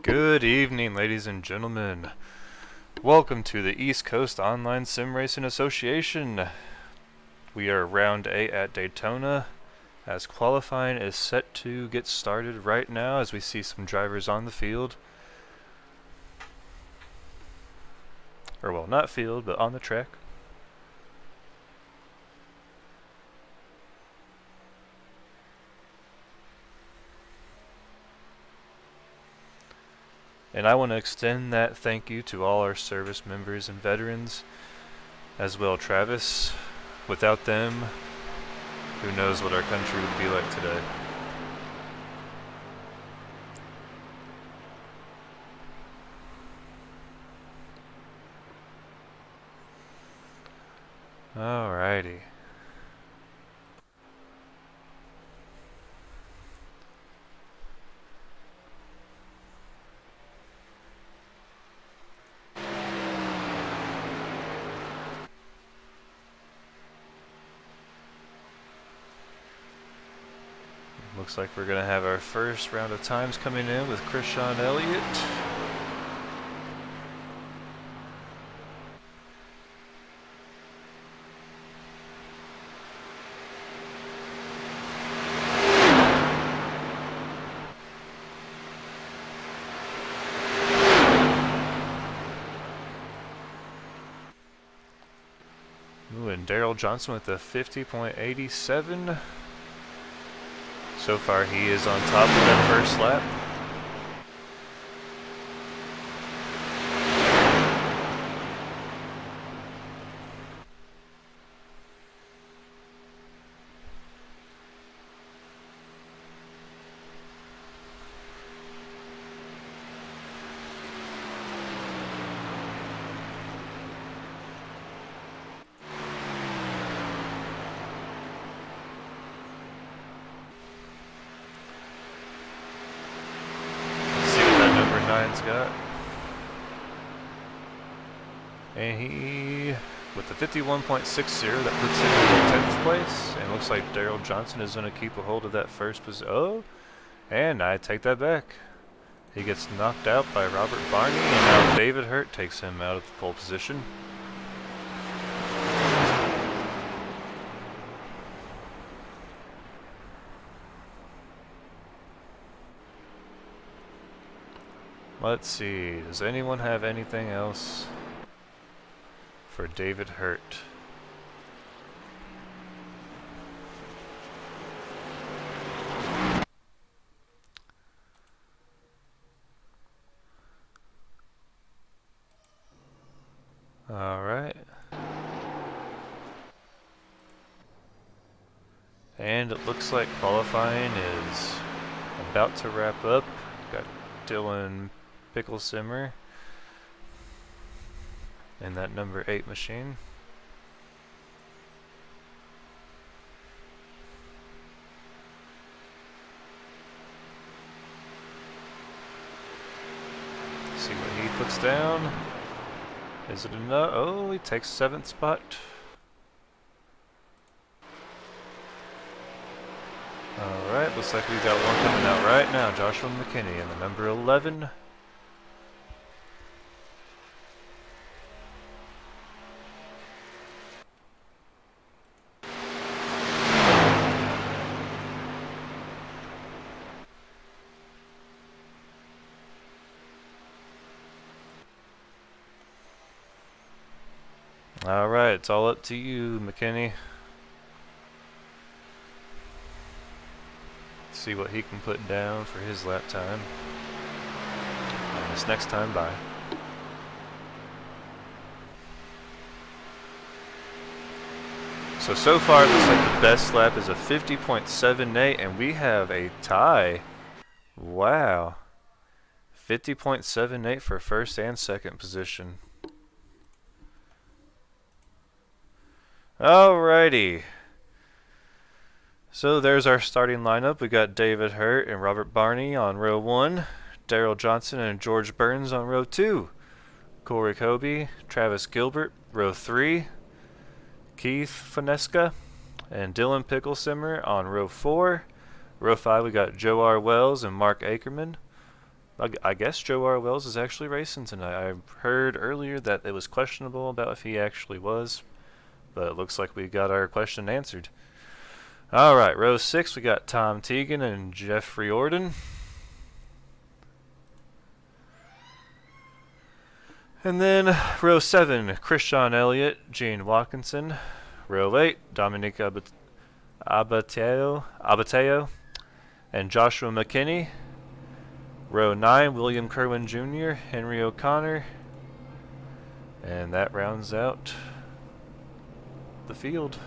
Good evening, ladies and gentlemen. Welcome to the East Coast Online Sim Racing Association. We are round 8 at Daytona, as qualifying is set to get started right now as we see some drivers on the field. Or well, not field, but on the track. And I want to extend that thank you to all our service members and veterans, as well Travis. Without them, who knows what our country would be like today. Alrighty. Looks like we're going to have our first round of times coming in with Christian Elliott. Ooh, and Daryl Johnson with the 50.87. So far, he is on top of that first lap. Got. And he, with the 51.60, that puts him in 10th place. And looks like Daryl Johnson is going to keep a hold of that first position. Oh, and I take that back. He gets knocked out by Robert Barney, and now David Hurt takes him out of the pole position. Let's see, does anyone have anything else for David Hurt? Alright. And it looks like qualifying is about to wrap up. Got Dylan Pickle Simmer in that number 8 machine. See what he puts down. Is it enough? Oh, he takes 7th spot. Alright, looks like we got one coming out right now. Joshua McKinney in the number 11. Alright, it's all up to you, McKinney. See what he can put down for his lap time. This next time by. So far it looks like the best lap is a 50.78, and we have a tie. Wow. 50.78 for first and second position. Alrighty. So there's our starting lineup. We got David Hurt and Robert Barney on row 1, Daryl Johnson and George Burns on row 2, Corey Kobe, Travis Gilbert, row 3, Keith Finesca and Dylan Picklesimmer on row 4. Row 5 we got Joe R. Wells and Mark Akerman. I guess Joe R. Wells is actually racing tonight. I heard earlier that it was questionable about if he actually was, but it looks like we got our question answered. All right, row 6, we got Tom Teagan and Jeffrey Orden. And then row 7, Christian Elliott, Gene Watkinson. Row 8, Dominique Abateo, and Joshua McKinney. Row 9, William Kerwin Jr., Henry O'Connor. And that rounds out the field.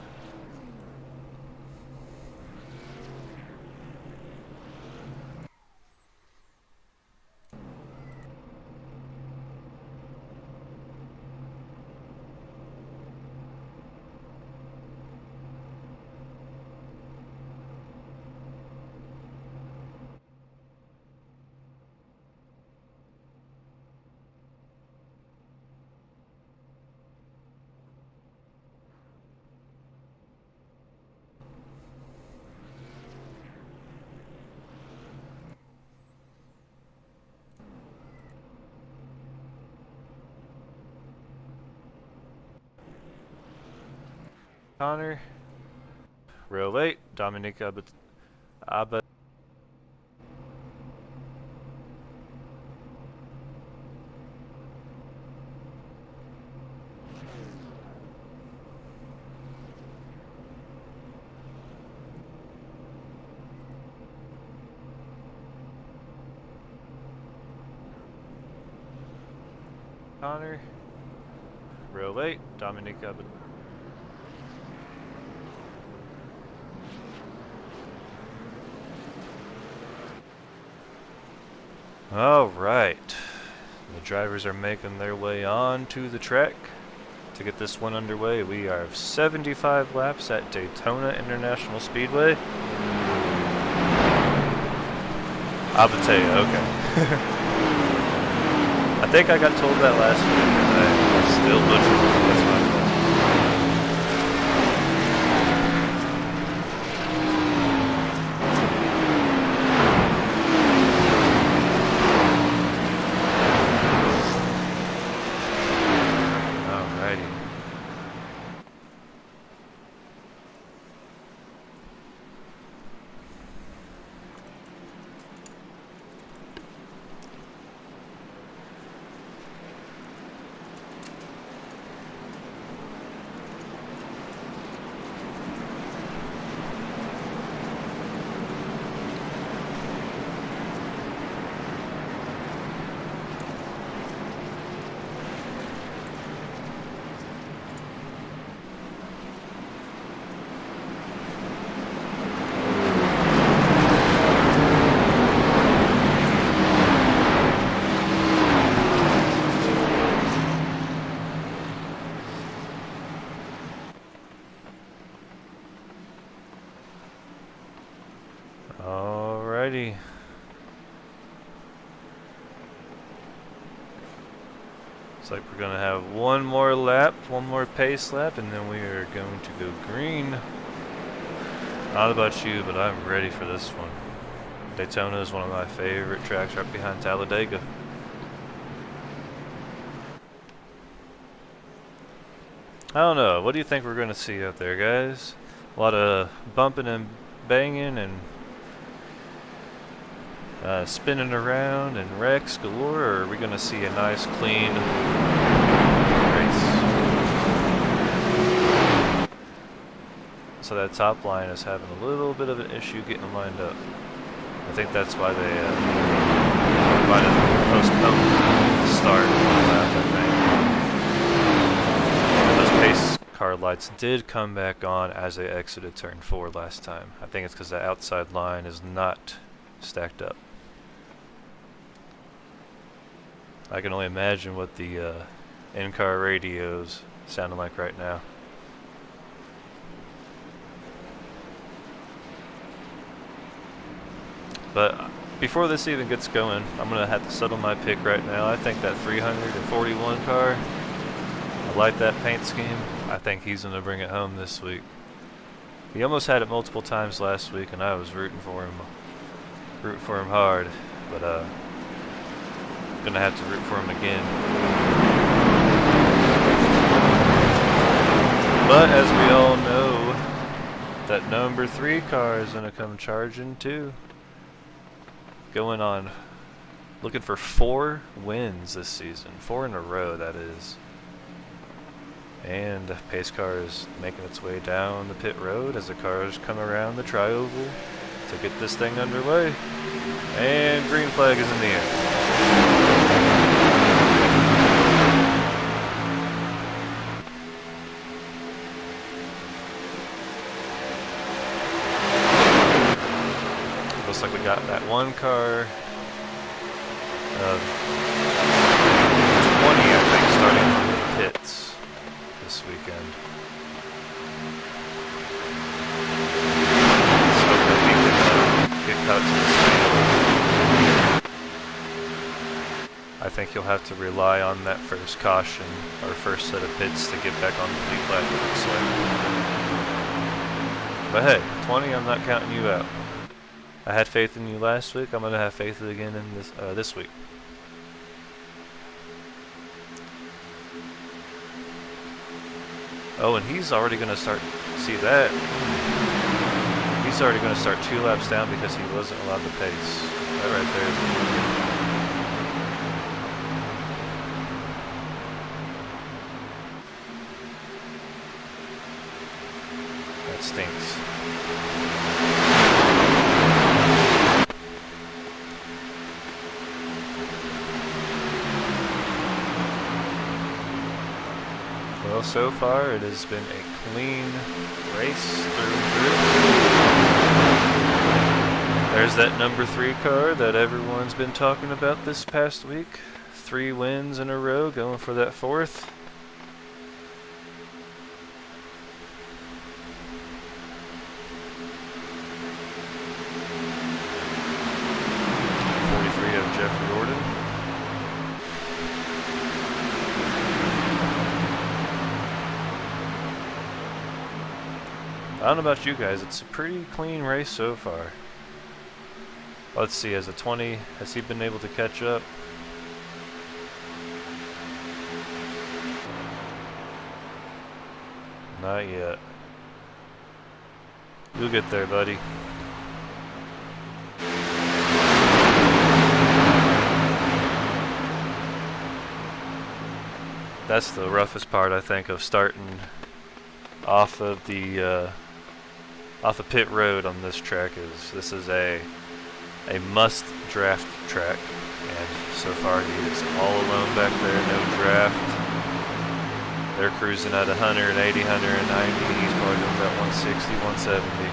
Connor. Row 8, Dominique Abat. Connor. Row 8, Dominique Abat. Alright, the drivers are making their way on to the track to get this one underway. We are 75 laps at Daytona International Speedway. Abateo, okay. I think I got told that last week and I still butchered it. That's my fault. Alrighty. Looks like we're gonna have one more lap, one more pace lap, and then we are going to go green. Not about you, but I'm ready for this one. Daytona is one of my favorite tracks, right behind Talladega. I don't know, what do you think we're gonna see out there, guys? A lot of bumping and banging and spinning around and wrecks galore, or are we going to see a nice clean race? So that top line is having a little bit of an issue getting lined up. I think that's why they might have postponed the start on that, I think. Those pace car lights did come back on as they exited turn 4 last time. I think it's because the outside line is not stacked up. I can only imagine what the in-car radios sounding like right now. But before this even gets going, I'm going to have to settle my pick right now. I think that 341 car, I like that paint scheme. I think he's going to bring it home this week. He almost had it multiple times last week, and I was rooting for him hard. But Gonna have to root for him again. But as we all know, that number 3 car is gonna come charging too. Going on, looking for 4 wins this season. 4 in a row, that is. And pace car is making its way down the pit road as the cars come around the tri-oval to get this thing underway. And green flag is in the air. Looks like we got that one car. 20, I think, starting from the pits this weekend. So that we can get caught to this field. I think you'll have to rely on that first caution or first set of pits to get back on the lead lap, it looks like. But hey, 20, I'm not counting you out. I had faith in you last week. I'm gonna have faith again in this week. Oh, and he's already gonna start. See that? He's already gonna start 2 laps down because he wasn't allowed to pace. That right there. That stinks. Well, so far it has been a clean race through and through. There's that number 3 car that everyone's been talking about this past week. 3 wins in a row, going for that 4th. I don't know about you guys, it's a pretty clean race so far. Let's see, as a 20, has he been able to catch up? Not yet. You'll get there, buddy. That's the roughest part, I think, of starting off of the pit road on this track. This is a must draft track, and so far he is all alone back there, no draft. They're cruising at 180, 190. He's probably doing about 160, 170.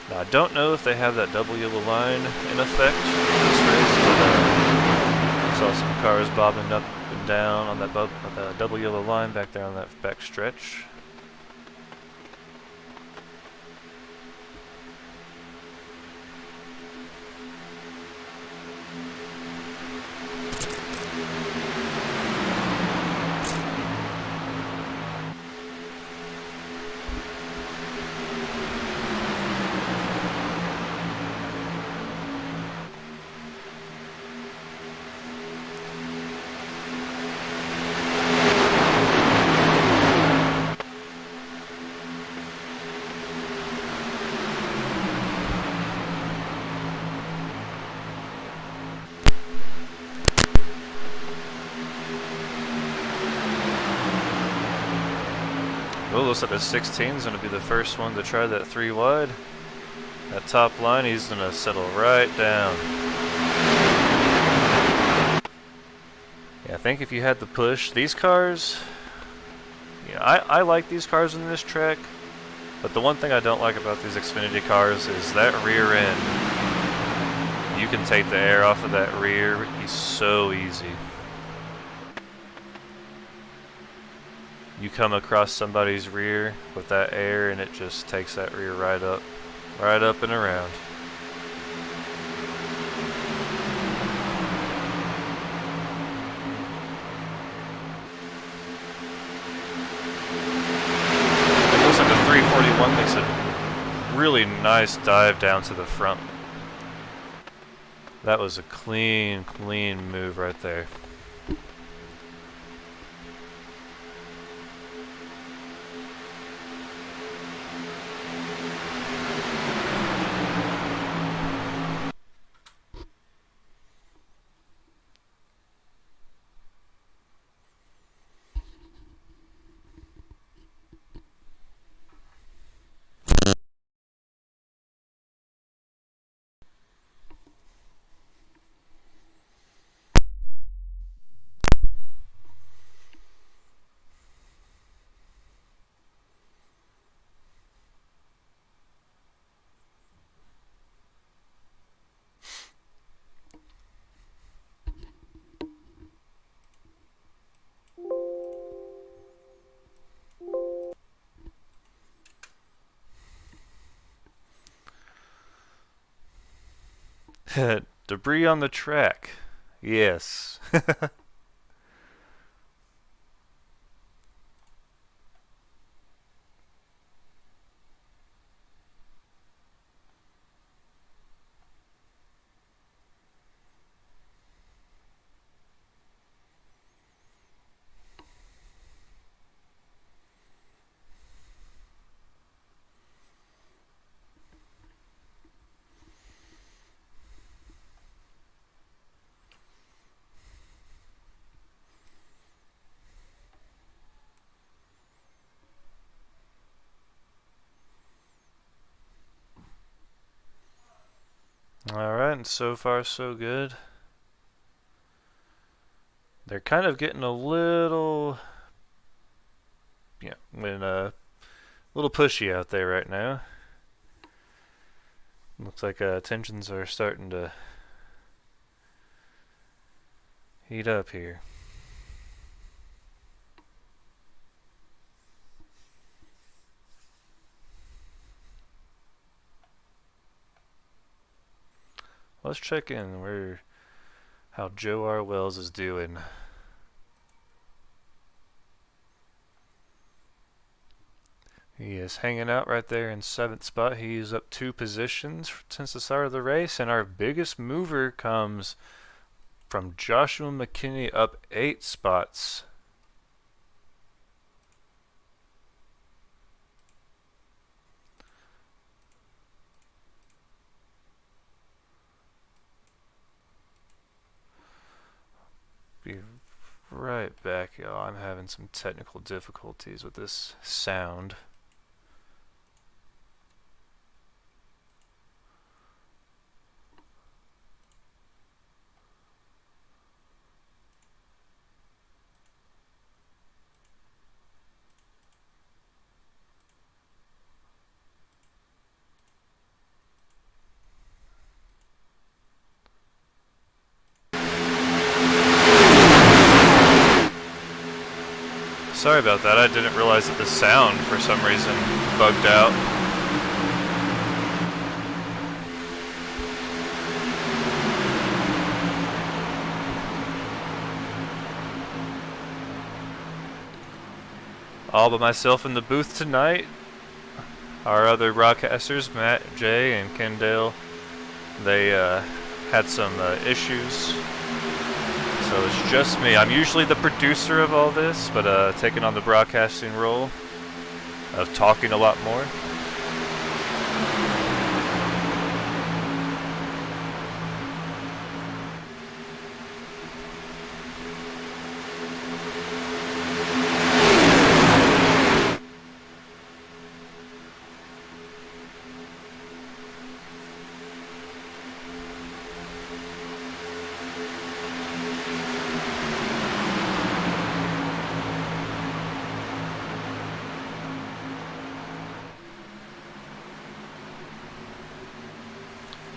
Now, I don't know if they have that double yellow line in effect in this race, but I saw some cars bobbing up and down on that double yellow line back there on that back stretch. Well, looks like the 16 is going to be the first one to try that 3 wide. That top line, he's going to settle right down. Yeah, I think if you had the push, these cars, yeah, I like these cars in this track, but the one thing I don't like about these Xfinity cars is that rear end. You can take the air off of that rear so easy. You come across somebody's rear with that air and it just takes that rear right up and around. 141 makes a really nice dive down to the front. That was a clean move right there. Debris on the track. Yes. Alright, and so far so good. They're kind of getting a little, little pushy out there right now. Looks like tensions are starting to heat up here. Let's check in how Joe R. Wells is doing. He is hanging out right there in 7th spot. He's up 2 positions since the start of the race, and our biggest mover comes from Joshua McKinney, up 8 spots. Be right back, y'all. I'm having some technical difficulties with this sound. Sorry about that, I didn't realize that the sound for some reason bugged out. All by myself in the booth tonight. Our other broadcasters, Matt, Jay, and Kendall, they had some issues. So it's just me. I'm usually the producer of all this, but taking on the broadcasting role of talking a lot more.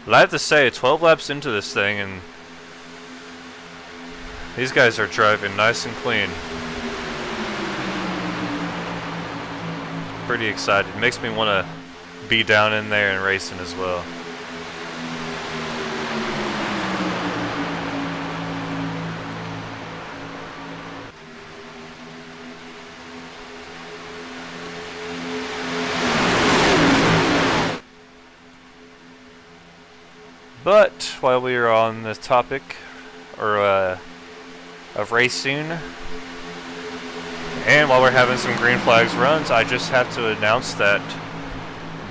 But I have to say, 12 laps into this thing, and these guys are driving nice and clean. Pretty excited. Makes me want to be down in there and racing as well. But while we are on the topic of racing, and while we're having some green flags runs, I just have to announce that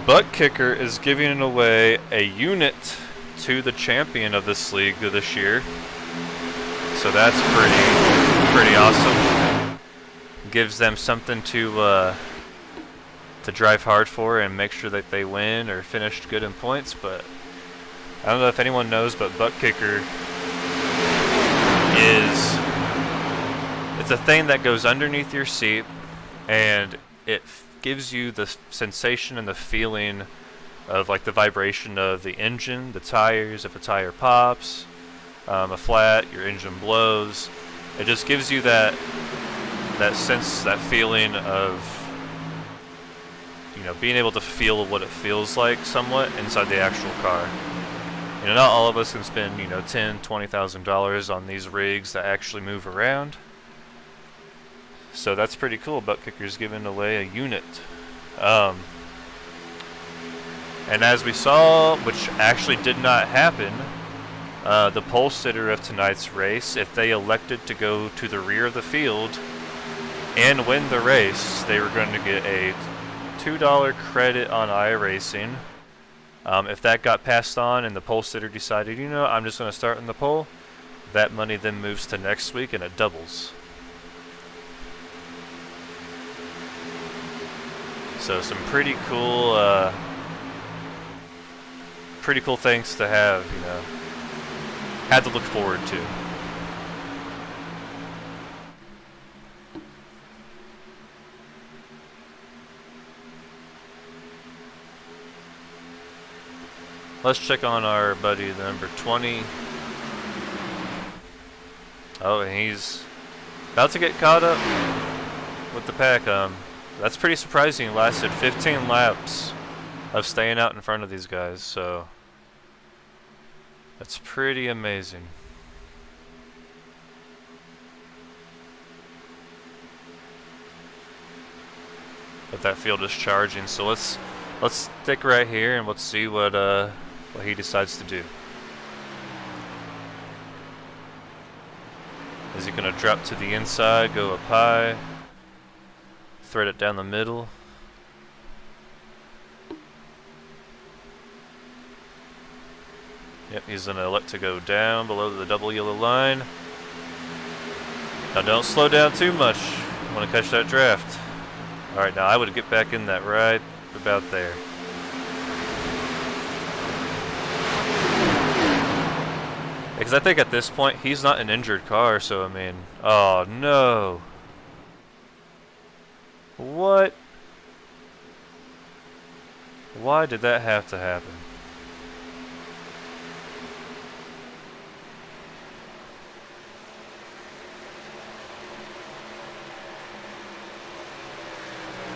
Butt Kicker is giving away a unit to the champion of this league this year. So that's pretty awesome. Gives them something to drive hard for and make sure that they win or finished good in points. But I don't know if anyone knows, but Butt Kicker it's a thing that goes underneath your seat, and it gives you the sensation and the feeling of like the vibration of the engine, the tires. If a tire pops, a flat, your engine blows. It just gives you that sense, that feeling of, you know, being able to feel what it feels like somewhat inside the actual car. You know, not all of us can spend, you know, $10,000-$20,000 on these rigs that actually move around. So that's pretty cool. Butt Kicker's giving away a unit. And as we saw, which actually did not happen, the pole sitter of tonight's race, if they elected to go to the rear of the field and win the race, they were going to get a $2 credit on iRacing. If that got passed on and the pole sitter decided, you know, I'm just going to start in the pole, that money then moves to next week and it doubles. So some pretty cool things to have, you know, had to look forward to. Let's check on our buddy, the number 20. Oh, and he's about to get caught up with the pack. That's pretty surprising. He lasted 15 laps of staying out in front of these guys, so that's pretty amazing. But that field is charging, so let's stick right here and let's see what he decides to do. Is he gonna drop to the inside, go up high, thread it down the middle? Yep, he's gonna elect to go down below the double yellow line. Now don't slow down too much. I want to catch that draft. Alright, now I would get back in that right about there. Because I think at this point, he's not an injured car, so I mean, oh no. What? Why did that have to happen?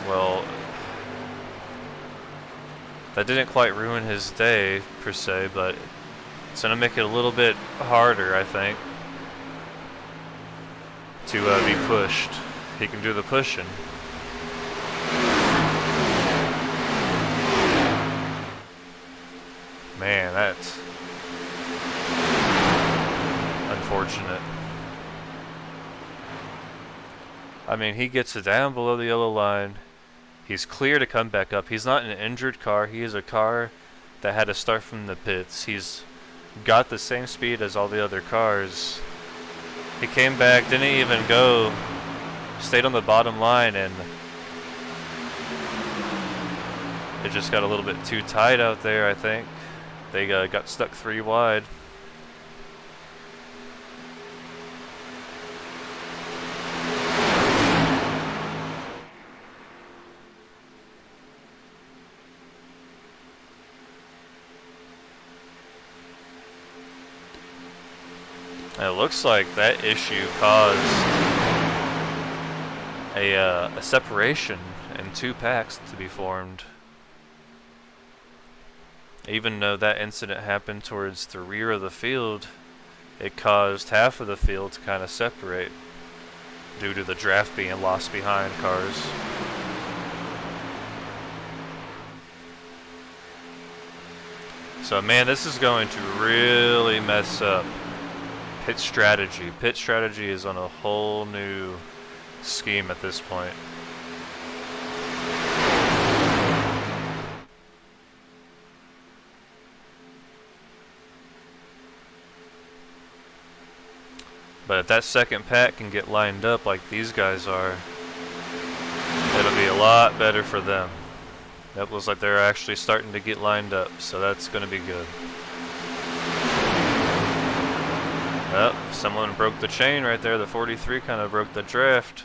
Well, that didn't quite ruin his day, per se, but it's going to make it a little bit harder, I think, to be pushed. He can do the pushing. Man, that's unfortunate. I mean, he gets it down below the yellow line. He's clear to come back up. He's not an injured car. He is a car that had to start from the pits. He's got the same speed as all the other cars. He came back, didn't even go, stayed on the bottom line, and it just got a little bit too tight out there, I think. They got stuck 3 wide. It looks like that issue caused a separation and 2 packs to be formed. Even though that incident happened towards the rear of the field, it caused half of the field to kind of separate due to the draft being lost behind cars. So man, this is going to really mess up pit strategy. Pit strategy is on a whole new scheme at this point. But if that second pack can get lined up like these guys are, it'll be a lot better for them. That looks like they're actually starting to get lined up, so that's going to be good. Oh, someone broke the chain right there. The 43 kind of broke the draft.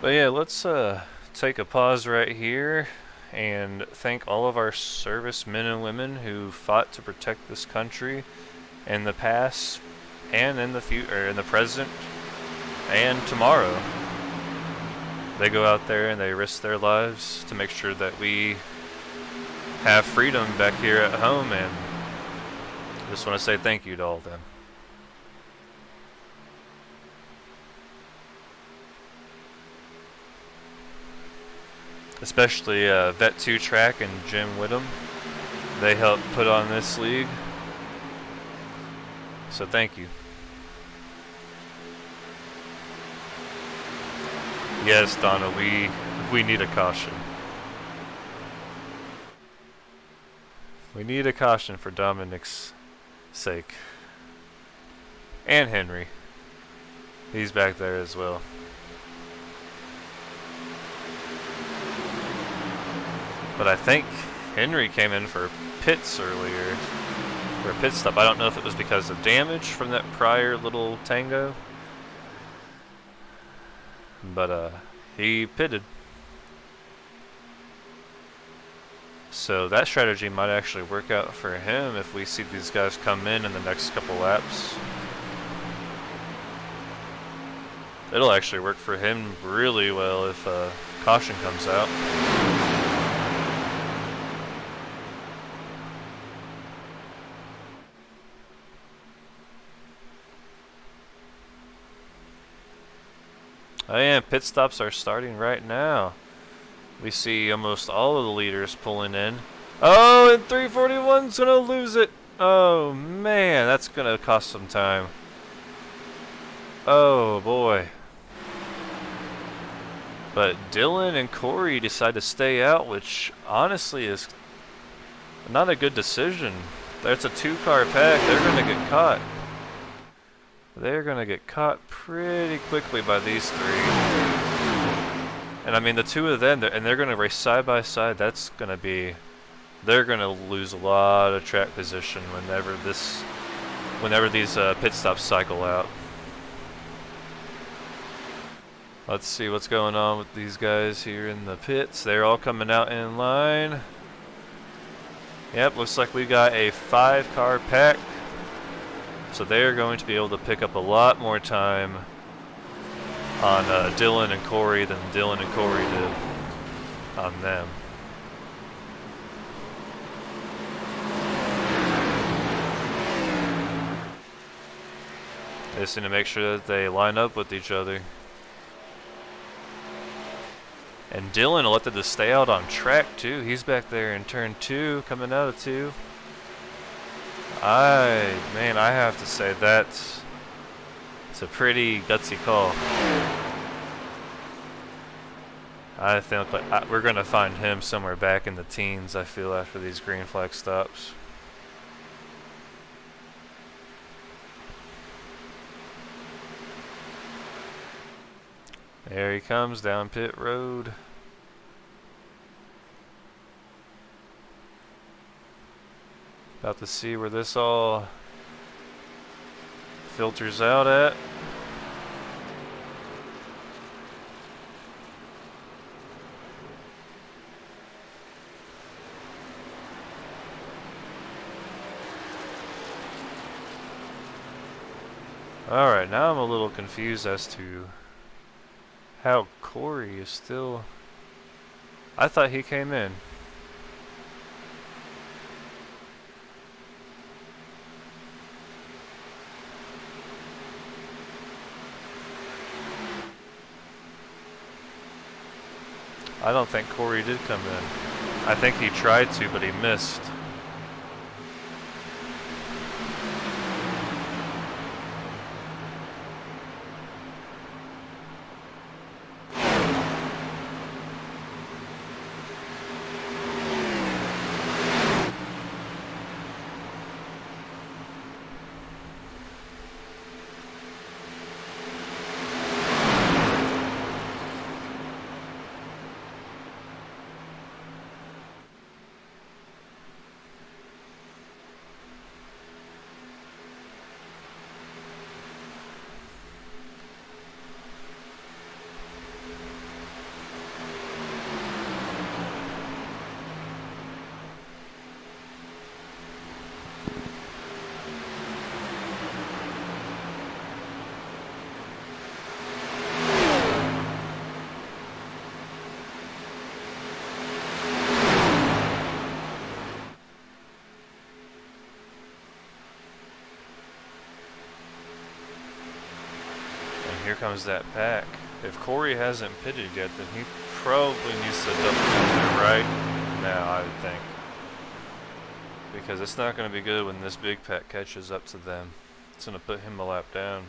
But yeah, let's take a pause right here and thank all of our servicemen and women who fought to protect this country in the past and in the future, in the present and tomorrow. They go out there and they risk their lives to make sure that we have freedom back here at home, and I just want to say thank you to all of them. Especially Vet2Track and Jim Whittam. They helped put on this league. So thank you. Yes, Donna, we need a caution. We need a caution for Dominic's sake. And Henry. He's back there as well. But I think Henry came in for pits earlier, for a pit stop. I don't know if it was because of damage from that prior little tango, but he pitted. So that strategy might actually work out for him if we see these guys come in the next couple laps. It'll actually work for him really well if caution comes out. Oh yeah, pit stops are starting right now. We see almost all of the leaders pulling in. Oh, and 341's gonna lose it. Oh man, that's gonna cost some time. Oh boy. But Dylan and Corey decide to stay out, which honestly is not a good decision. That's a 2-car pack. They're gonna get caught. They're going to get caught pretty quickly by these three. And I mean, the two of them, and they're going to race side by side. That's going to be... They're going to lose a lot of track position whenever these pit stops cycle out. Let's see what's going on with these guys here in the pits. They're all coming out in line. Yep, looks like we got a 5-car pack. So they're going to be able to pick up a lot more time on Dylan and Corey than Dylan and Corey did on them. They just need to make sure that they line up with each other. And Dylan elected to stay out on track too. He's back there in turn 2, coming out of 2. Man, I have to say it's a pretty gutsy call. I think like we're gonna find him somewhere back in the teens, I feel, after these green flag stops. There he comes down pit road. About to see where this all filters out at. Alright, now I'm a little confused as to how Corey is still... I thought he came in. I don't think Corey did come in. I think he tried to, but he missed. Here comes that pack. If Corey hasn't pitted yet, then he probably needs to double it right now, I would think. Because it's not going to be good when this big pack catches up to them. It's going to put him a lap down.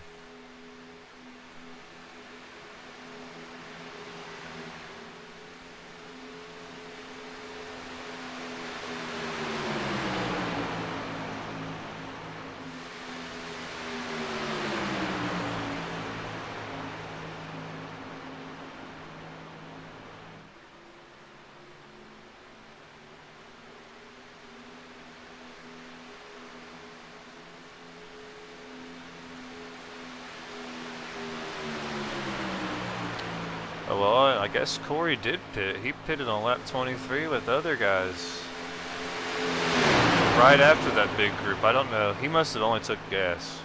Well, I guess Corey did pit. He pitted on lap 23 with other guys. Right after that big group. I don't know. He must have only took gas.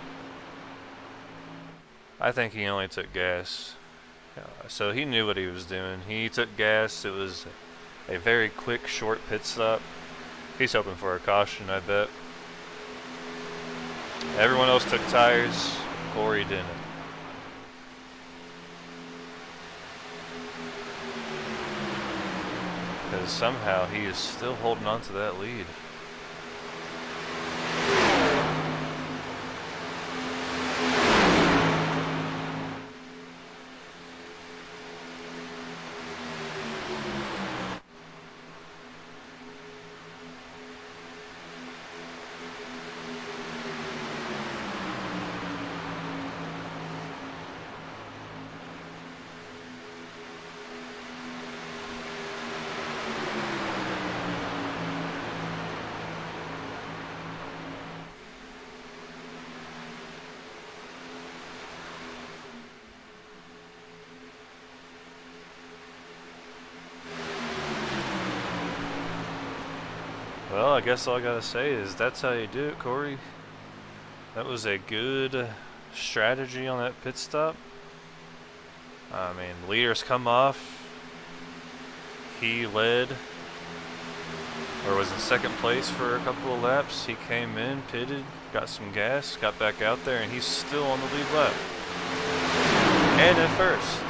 I think he only took gas. So he knew what he was doing. He took gas. It was a very quick, short pit stop. He's hoping for a caution, I bet. Everyone else took tires. Corey didn't. Because somehow he is still holding on to that lead. Well, I guess all I gotta say is that's how you do it, Corey. That was a good strategy on that pit stop. I mean, leaders come off. He led, or was in second place for a couple of laps. He came in, pitted, got some gas, got back out there, and he's still on the lead lap. And at first.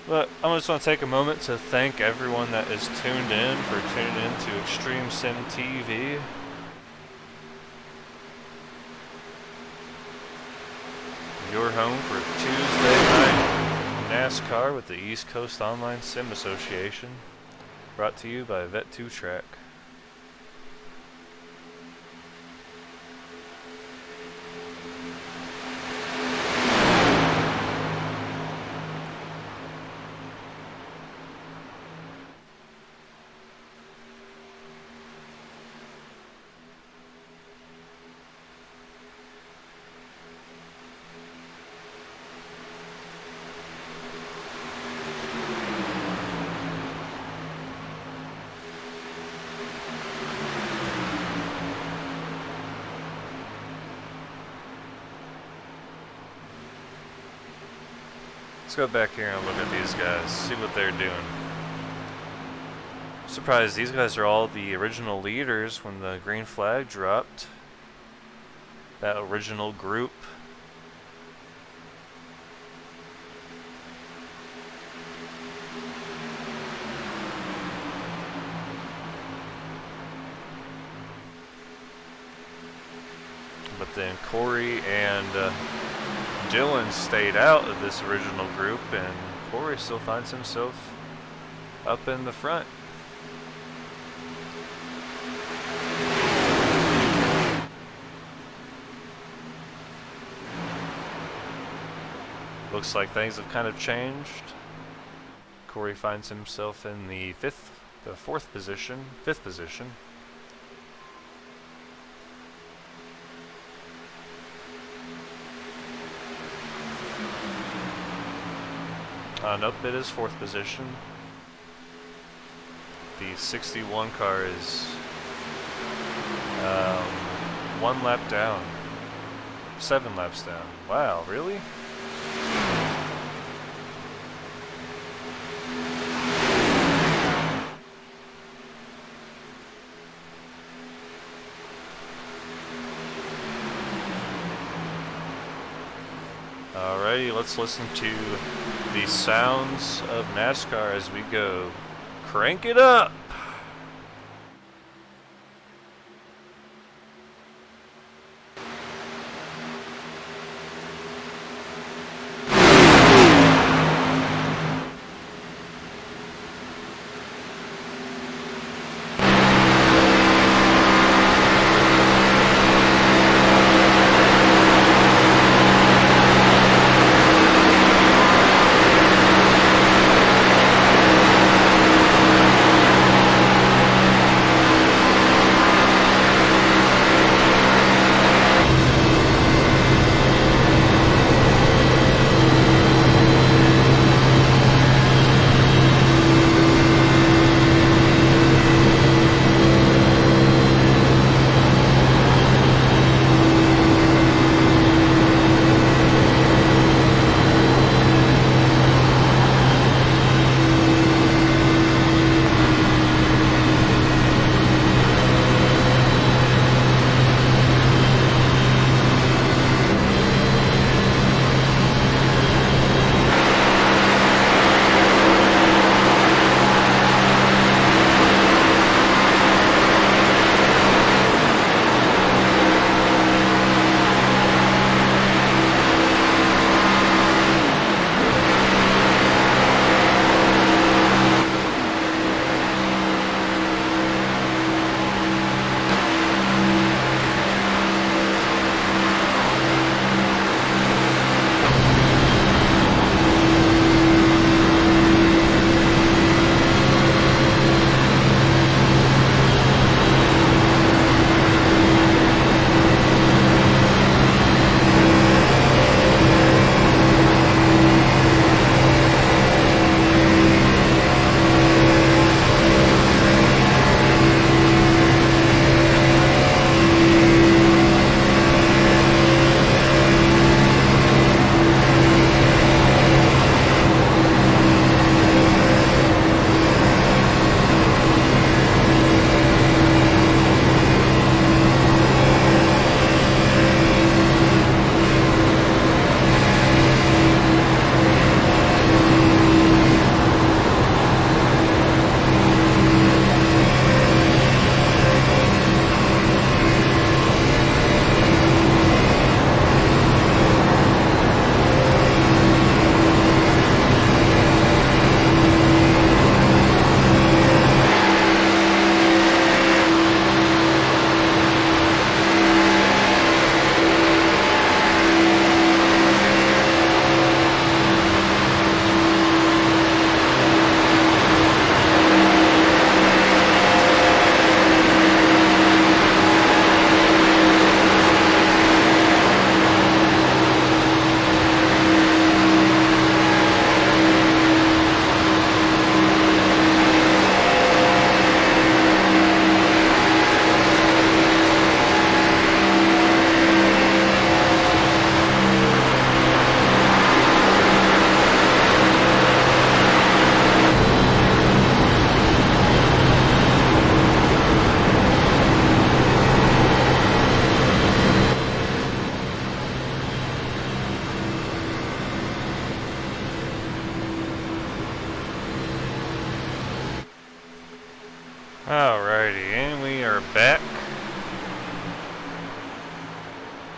But I just want to take a moment to thank everyone that is tuned in for tuning in to Extreme Sim TV. Your home for Tuesday night NASCAR with the East Coast Online Sim Association. Brought to you by Vet2Track. Let's go back here and look at these guys, see what they're doing. Surprised these guys are all the original leaders when the green flag dropped. That original group. But then Corey and Dylan stayed out of this original group, and Corey still finds himself up in the front. Looks like things have kind of changed. Corey finds himself in the fifth position. Nope, it is fourth position. The 61 car is 1 lap down. 7 laps down. Wow, really? Alrighty, let's listen to the sounds of NASCAR as we go. Crank it up! Alrighty, and we are back.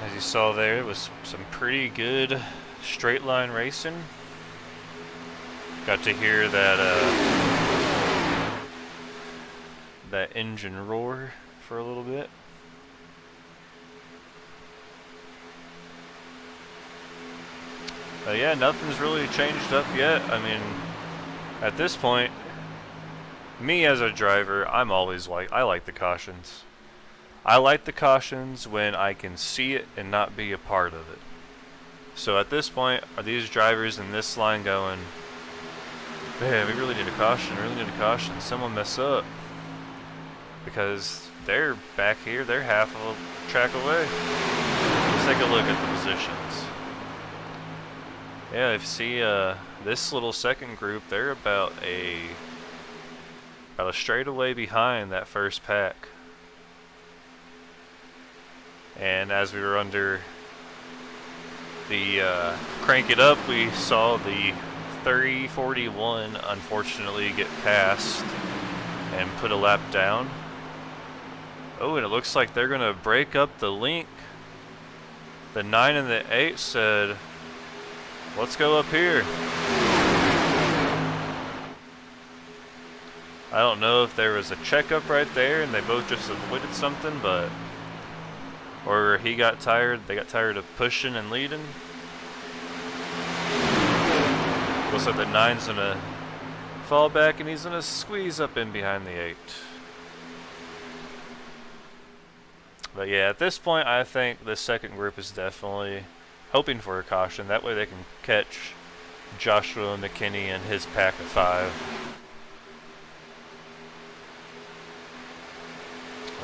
As you saw there, it was some pretty good straight line racing. Got to hear that that engine roar for a little bit. Yeah, nothing's really changed up yet. I mean, at this point, me as a driver, I'm always like, I like the cautions. I like the cautions when I can see it and not be a part of it. So at this point, are these drivers in this line going, man, we really need a caution, someone mess up. Because they're back here, they're half of a track away. Let's take a look at the positions. Yeah, if you see this little second group, they're about a straightaway behind that first pack. And as we were under the crank it up, we saw the 341 unfortunately get passed and put a lap down. Oh, and it looks like they're gonna break up the link. The 9 and the 8 said, let's go up here. I don't know if there was a checkup right there and they both just avoided something, but or he got tired, they got tired of pushing and leading. Looks like the 9's gonna fall back and he's gonna squeeze up in behind the 8. But yeah, at this point I think the second group is definitely hoping for a caution. That way they can catch Joshua McKinney and his pack of 5.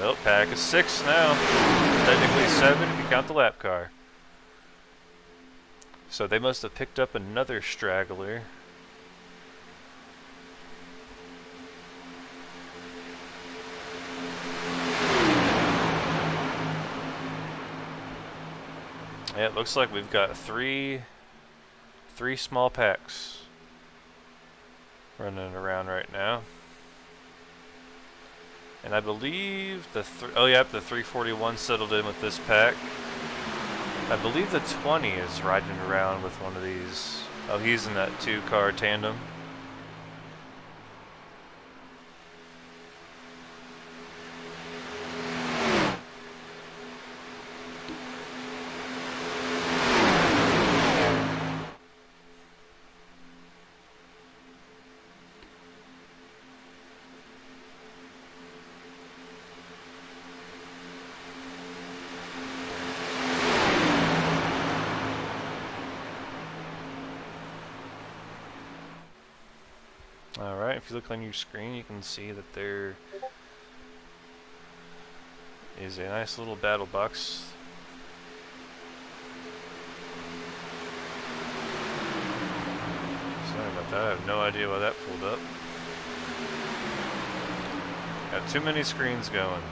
Well, pack of 6 now. Technically 7 if you count the lap car. So they must have picked up another straggler. Yeah, it looks like we've got three small packs running around right now. And I believe the 341 settled in with this pack. I believe the 20 is riding around with one of these. Oh, he's in that 2-car tandem. Alright, if you look on your screen, you can see that there is a nice little battle box. Sorry about that, I have no idea why that pulled up. Got too many screens going.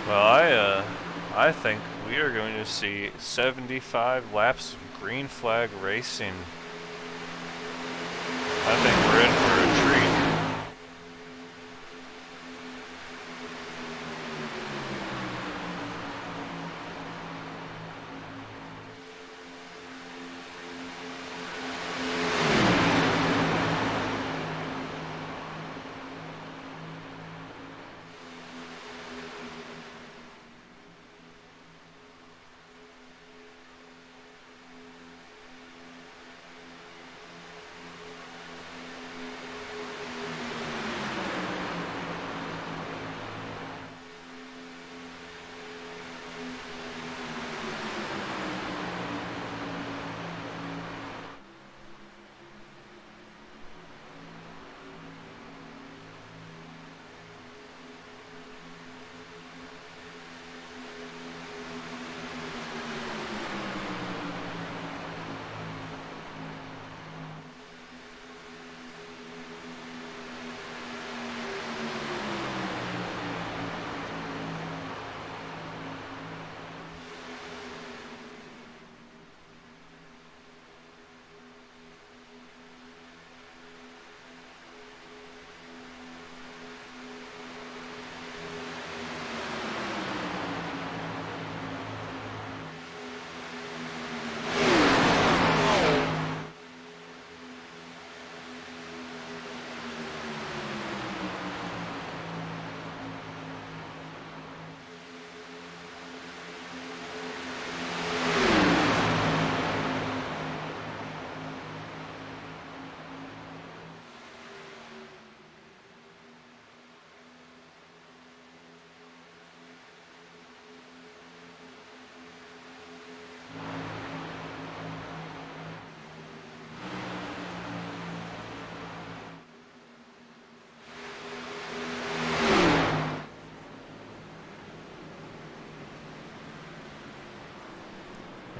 Well, I think we are going to see 75 laps of green flag racing. I think we're in for a treat.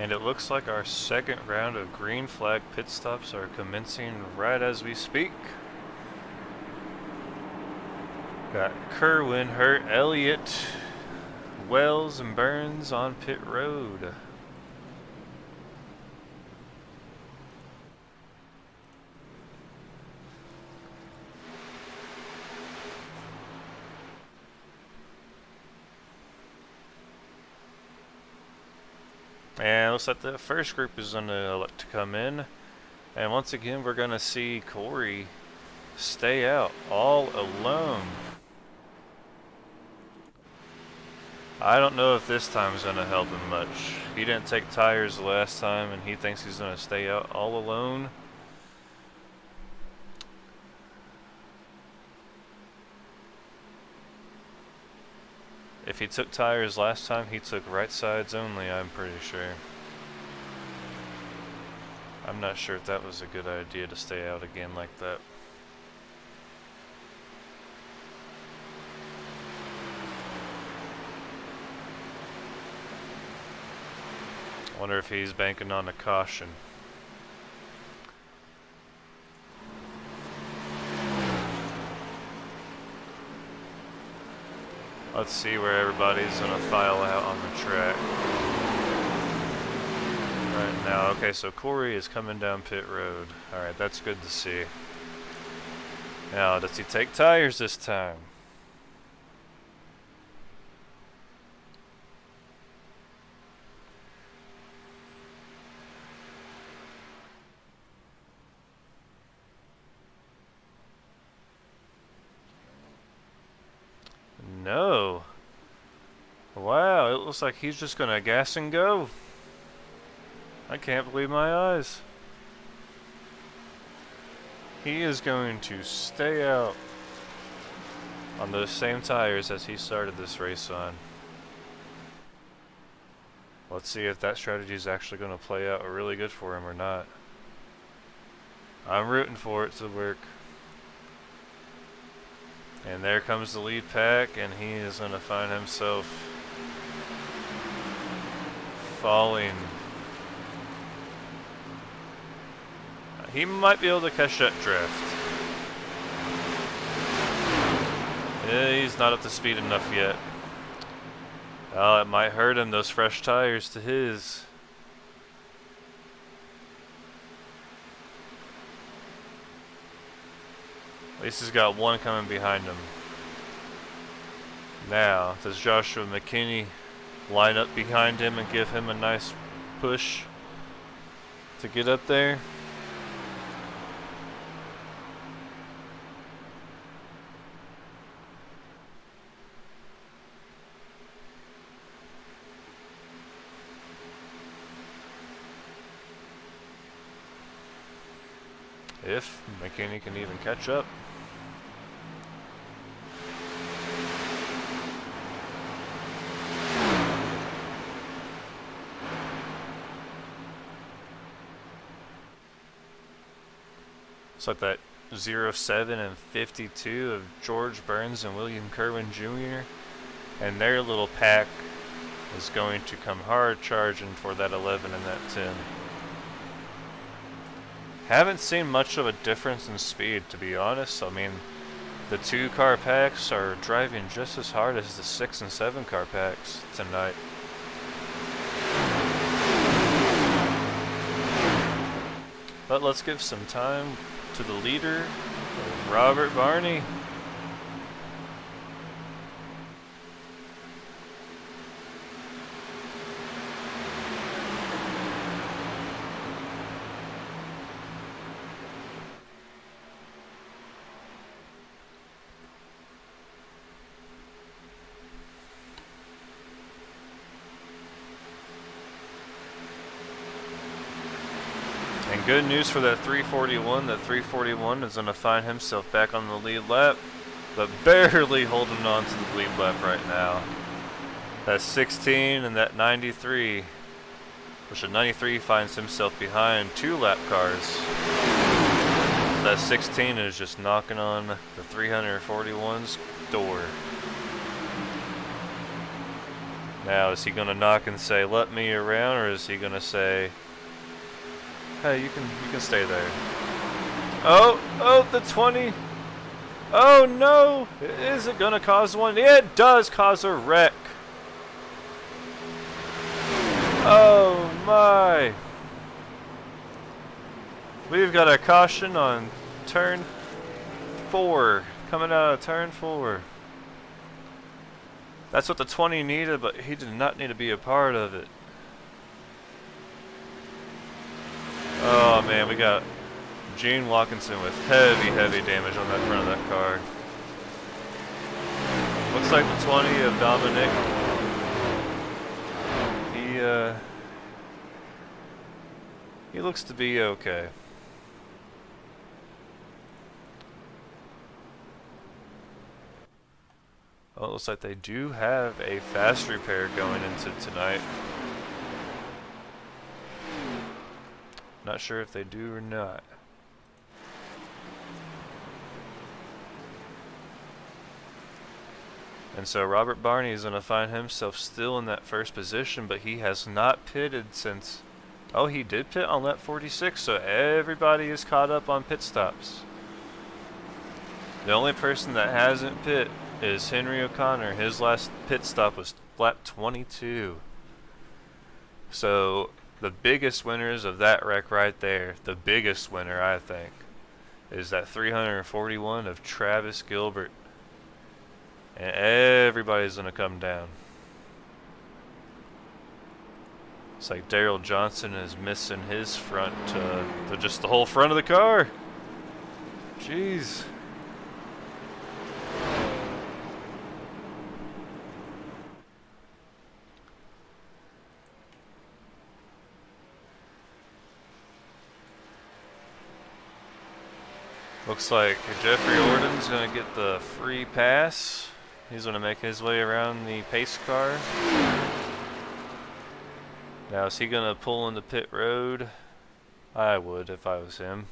And it looks like our second round of green flag pit stops are commencing right as we speak. Got Kerwin, Hurt, Elliott, Wells, and Burns on pit road. And looks like the first group is going to elect to come in. And once again, we're going to see Corey stay out all alone. I don't know if this time is going to help him much. He didn't take tires the last time, and he thinks he's going to stay out all alone. If he took tires last time, he took right sides only, I'm pretty sure. I'm not sure if that was a good idea to stay out again like that. I wonder if he's banking on a caution. Let's see where everybody's gonna file out on the track right now. Okay, so Corey is coming down pit road. Alright, that's good to see. Now, does he take tires this time? No. Wow, it looks like he's just gonna gas and go. I can't believe my eyes. He is going to stay out on those same tires as he started this race on. Let's see if that strategy is actually going to play out really good for him or not. I'm rooting for it to work. And there comes the lead pack, and he is going to find himself falling. He might be able to catch that drift. Yeah, he's not up to speed enough yet. Oh, it might hurt him, those fresh tires to his. At least he's got one coming behind him. Now, does Joshua McKinney line up behind him and give him a nice push to get up there? If McKinney can even catch up. It's like that 07 and 52 of George Burns and William Kerwin Jr. And their little pack is going to come hard charging for that 11 and that 10. Haven't seen much of a difference in speed, to be honest. I mean, the 2-car packs are driving just as hard as the 6 and 7-car packs tonight. But let's give some time to the leader, Robert Barney. And good news for that 341. That 341 is going to find himself back on the lead lap, but barely holding on to the lead lap right now. That 16 and that 93, which the 93 finds himself behind 2 lap cars. That 16 is just knocking on the 341's door. Now, is he going to knock and say, let me around, or is he going to say, hey, you can stay there? Oh, the 20. Oh, no. Is it going to cause one? Yeah, it does cause a wreck. Oh, my. We've got a caution on turn 4. Coming out of turn 4. That's what the 20 needed, but he did not need to be a part of it. Oh man, we got Gene Watkinson with heavy damage on that front of that car. Looks like the 20 of Dominic. He looks to be okay. Well, it looks like they do have a fast repair going into tonight. Not sure if they do or not. And so Robert Barney is going to find himself still in that first position, but he has not pitted since... Oh, he did pit on lap 46, so everybody is caught up on pit stops. The only person that hasn't pit is Henry O'Connor. His last pit stop was lap 22. So the biggest winners of that wreck right there, the biggest winner I think, is that 341 of Travis Gilbert. And everybody's going to come down. It's like Daryl Johnson is missing his front, just the whole front of the car. Jeez. Looks like Jeffrey Orden's going to get the free pass. He's going to make his way around the pace car. Now, is he going to pull into pit road? I would if I was him.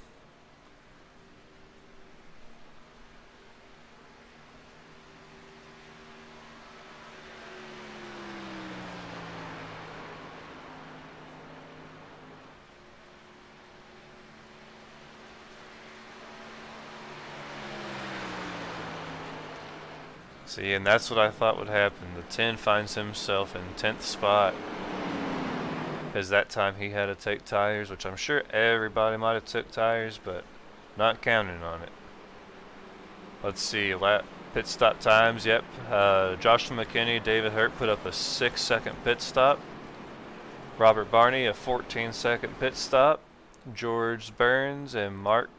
See, and that's what I thought would happen. The 10 finds himself in 10th spot. Because that time he had to take tires, which I'm sure everybody might have took tires, but not counting on it. Let's see, lap pit stop times. Yep, Joshua McKinney, David Hurt put up a 6-second pit stop. Robert Barney, a 14-second pit stop. George Burns and Mark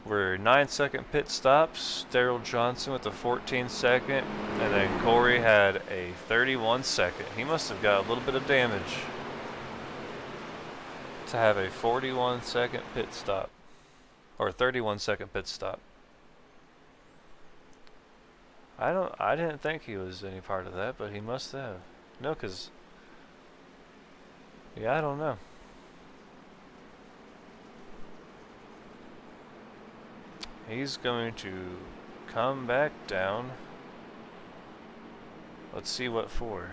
were 9-second pit stops. Daryl Johnson with a 14-second, and then Corey had a 31-second. He must have got a little bit of damage to have a 41-second pit stop, or 31-second pit stop. I didn't think he was any part of that, but he must have. No, cause yeah, I don't know. He's going to come back down. Let's see what for.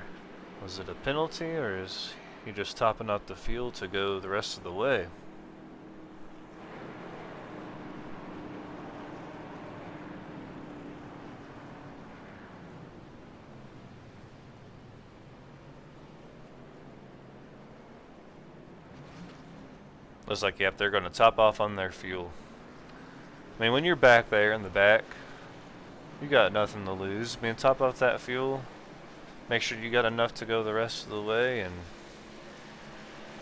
Was it a penalty, or is he just topping out the field to go the rest of the way? Looks like, yep, they're going to top off on their fuel. I mean, when you're back there in the back, you got nothing to lose. I mean, top off that fuel, make sure you got enough to go the rest of the way, and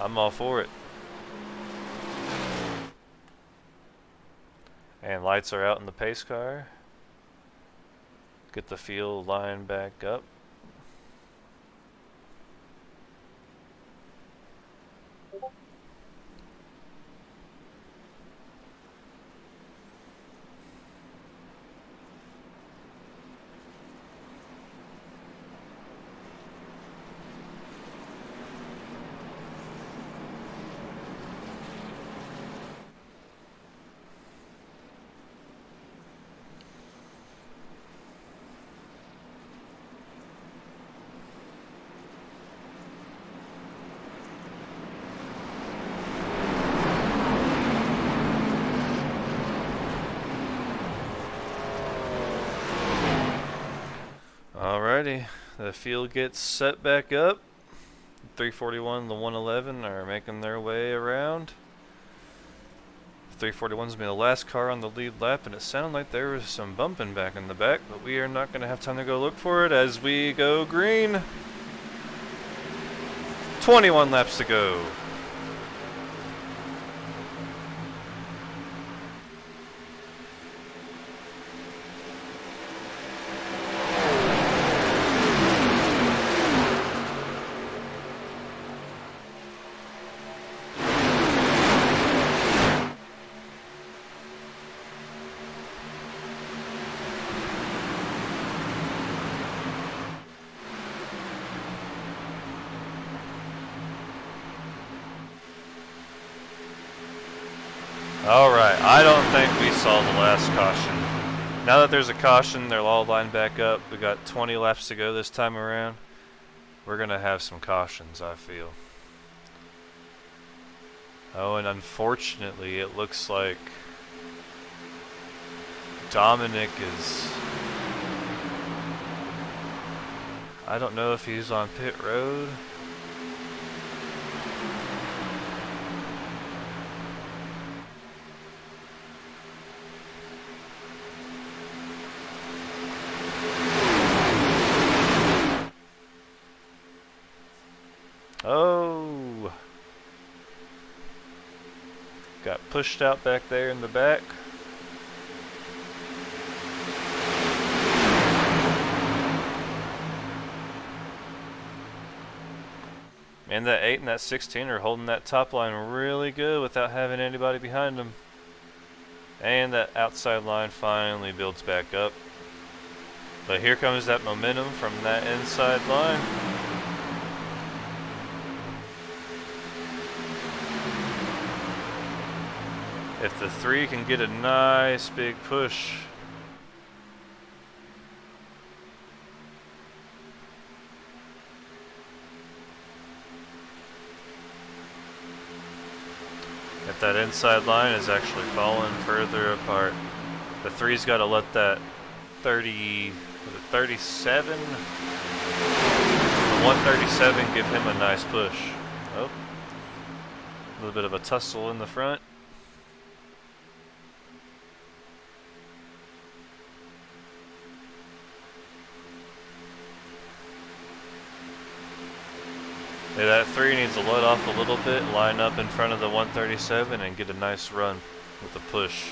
I'm all for it. And lights are out in the pace car. Get the fuel line back up. Alrighty, the field gets set back up. 341 and the 111 are making their way around. 341's gonna be the last car on the lead lap, and it sounded like there was some bumping back in the back, but we are not gonna have time to go look for it as we go green. 21 laps to go. Alright, I don't think we saw the last caution. Now that there's a caution, they're all lined back up. We got 20 laps to go this time around. We're going to have some cautions, I feel. Oh, and unfortunately, it looks like Dominic is... I don't know if he's on pit road. Oh, got pushed out back there in the back. And that 8 and that 16 are holding that top line really good without having anybody behind them. And that outside line finally builds back up. But here comes that momentum from that inside line. If the 3 can get a nice big push. If that inside line is actually falling further apart. The 3's got to let that 37? The 137 give him a nice push. Oh, a little bit of a tussle in the front. Yeah, that 3 needs to let off a little bit, line up in front of the 137 and get a nice run with the push.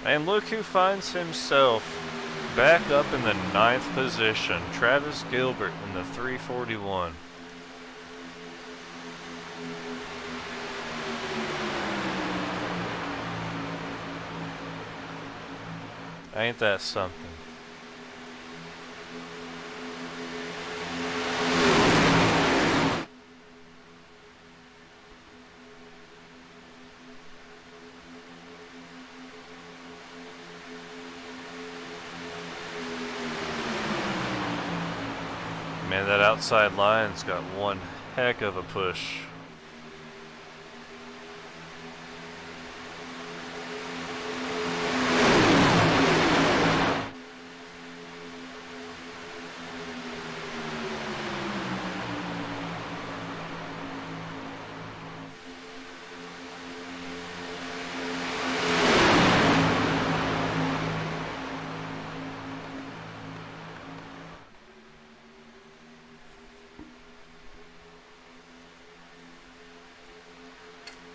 And look who finds himself back up in the 9th position. Travis Gilbert in the 341. Ain't that something? Man, that outside line's got one heck of a push.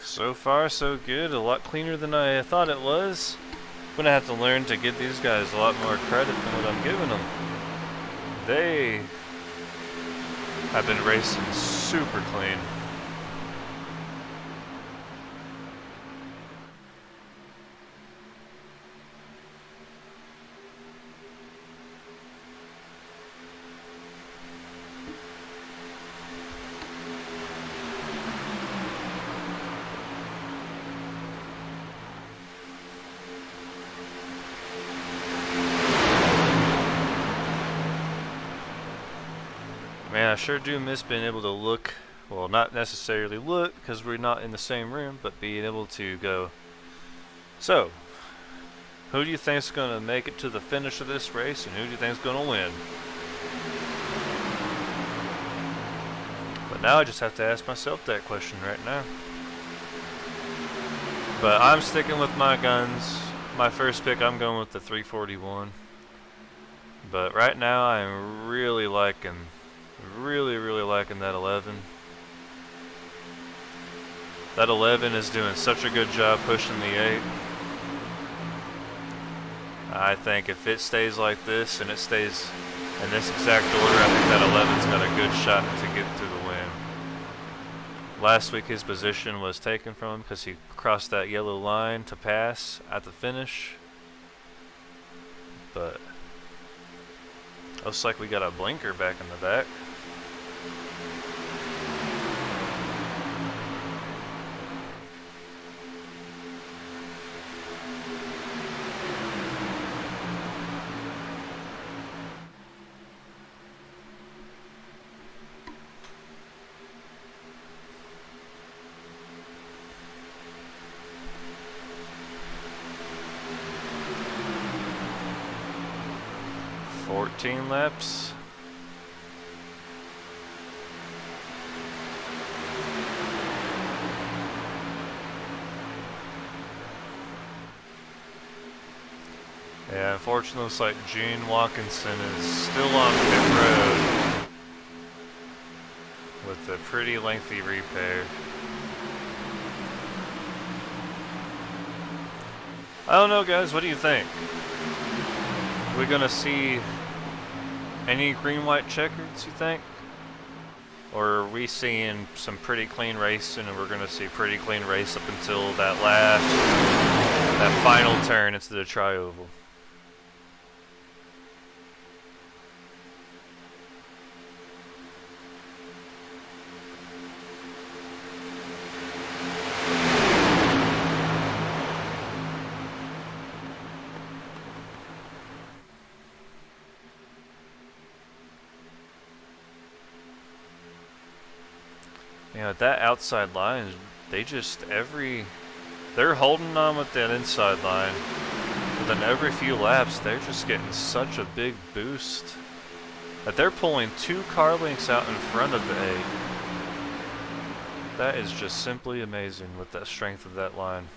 So far, so good. A lot cleaner than I thought it was. I'm gonna have to learn to give these guys a lot more credit than what I'm giving them. They have been racing super clean. Man, I sure do miss being able to look, well, not necessarily look because we're not in the same room, but being able to go, so, who do you think's going to make it to the finish of this race, and who do you think's going to win? But now I just have to ask myself that question right now. But I'm sticking with my guns. My first pick, I'm going with the 341. But right now, I'm really liking that 11. That 11 is doing such a good job pushing the 8. I think if it stays like this and it stays in this exact order, I think that 11's got a good shot to get to the win. Last week his position was taken from him because he crossed that yellow line to pass at the finish. But looks like we got a blinker back in the back. Laps. Yeah, unfortunately, looks like Gene Watkinson is still on pit road with a pretty lengthy repair. I don't know, guys. What do you think? We're gonna see any green-white checkers, you think? Or are we seeing some pretty clean racing, and we're going to see pretty clean race up until that final turn into the tri-oval? You know, that outside line, they're holding on with that inside line, but then every few laps, they're just getting such a big boost that they're pulling 2 car lengths out in front of the 8. That is just simply amazing with the strength of that line.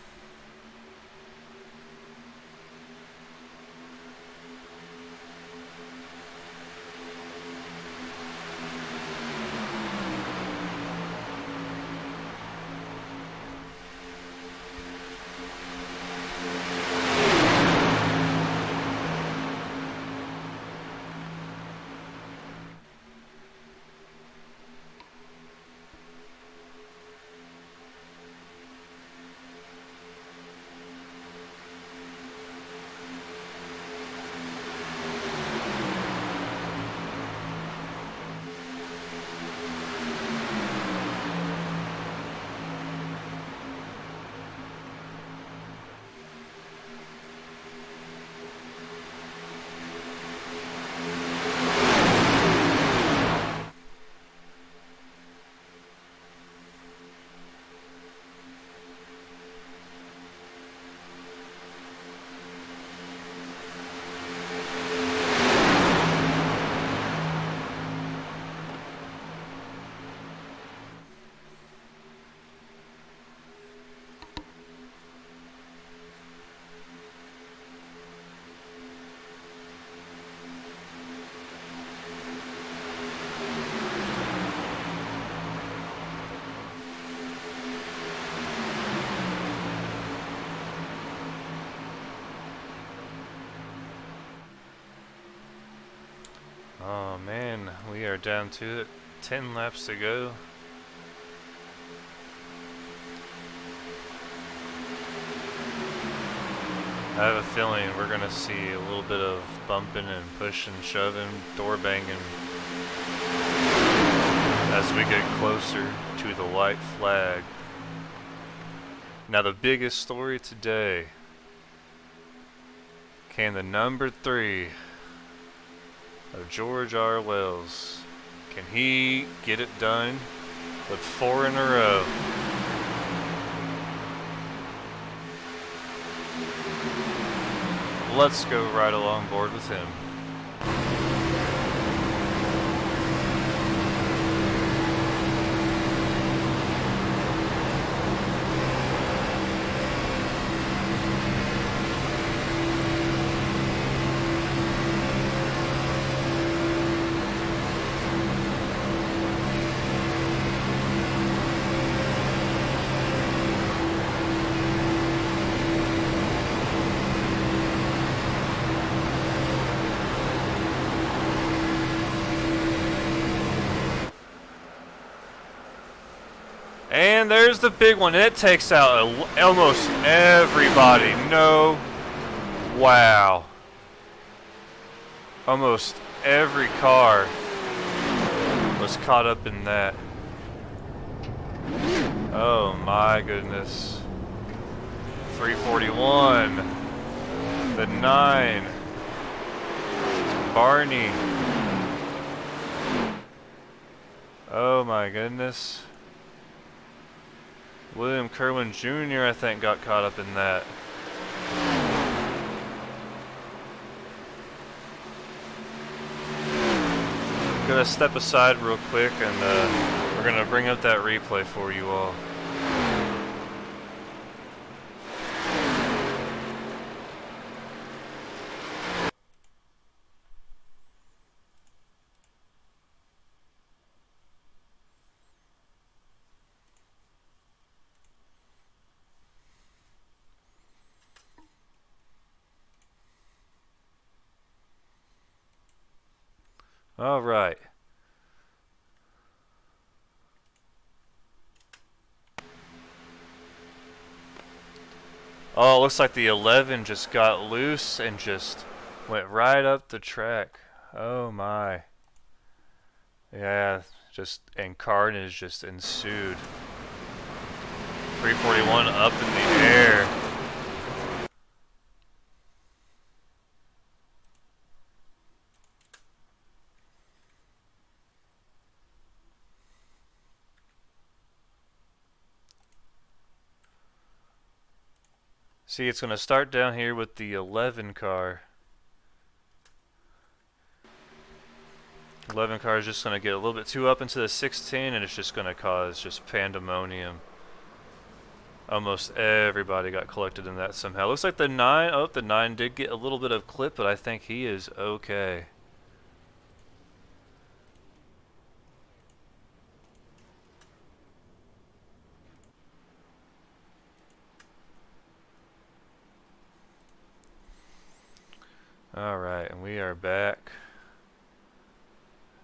Oh man, we are down to it. 10 laps to go. I have a feeling we're going to see a little bit of bumping and pushing, shoving, door banging as we get closer to the white flag. Now the biggest story today, can the number 3 of George R. Wells Can he get it done with 4 in a row? Let's go right along board with him. And there's the big one. It takes out almost everybody. No. Wow. Almost every car was caught up in that. Oh my goodness. 341. The 9. Barney. Oh my goodness. William Kerwin Jr. I think got caught up in that. I'm gonna step aside real quick and we're gonna bring up that replay for you all. All right. Oh, it looks like the 11 just got loose and just went right up the track. Oh my. Yeah, and carnage just ensued. 341 up in the air. See, it's going to start down here with the 11 car. 11 car is just going to get a little bit too up into the 16, and it's just going to cause just pandemonium. Almost everybody got collected in that somehow. Looks like the 9, oh, the 9 did get a little bit of clip, but I think he is okay. Alright, and we are back.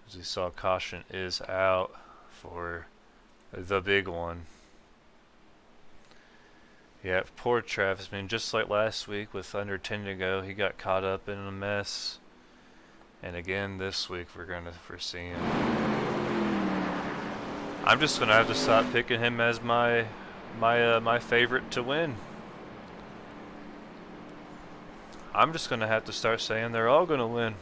As you saw, caution is out for the big one. Yeah, poor Travis. I mean, just like last week with under 10 to go, he got caught up in a mess. And again, this week we're going to foresee him. I'm just going to have to stop picking him as my favorite to win. I'm just going to have to start saying they're all going to win.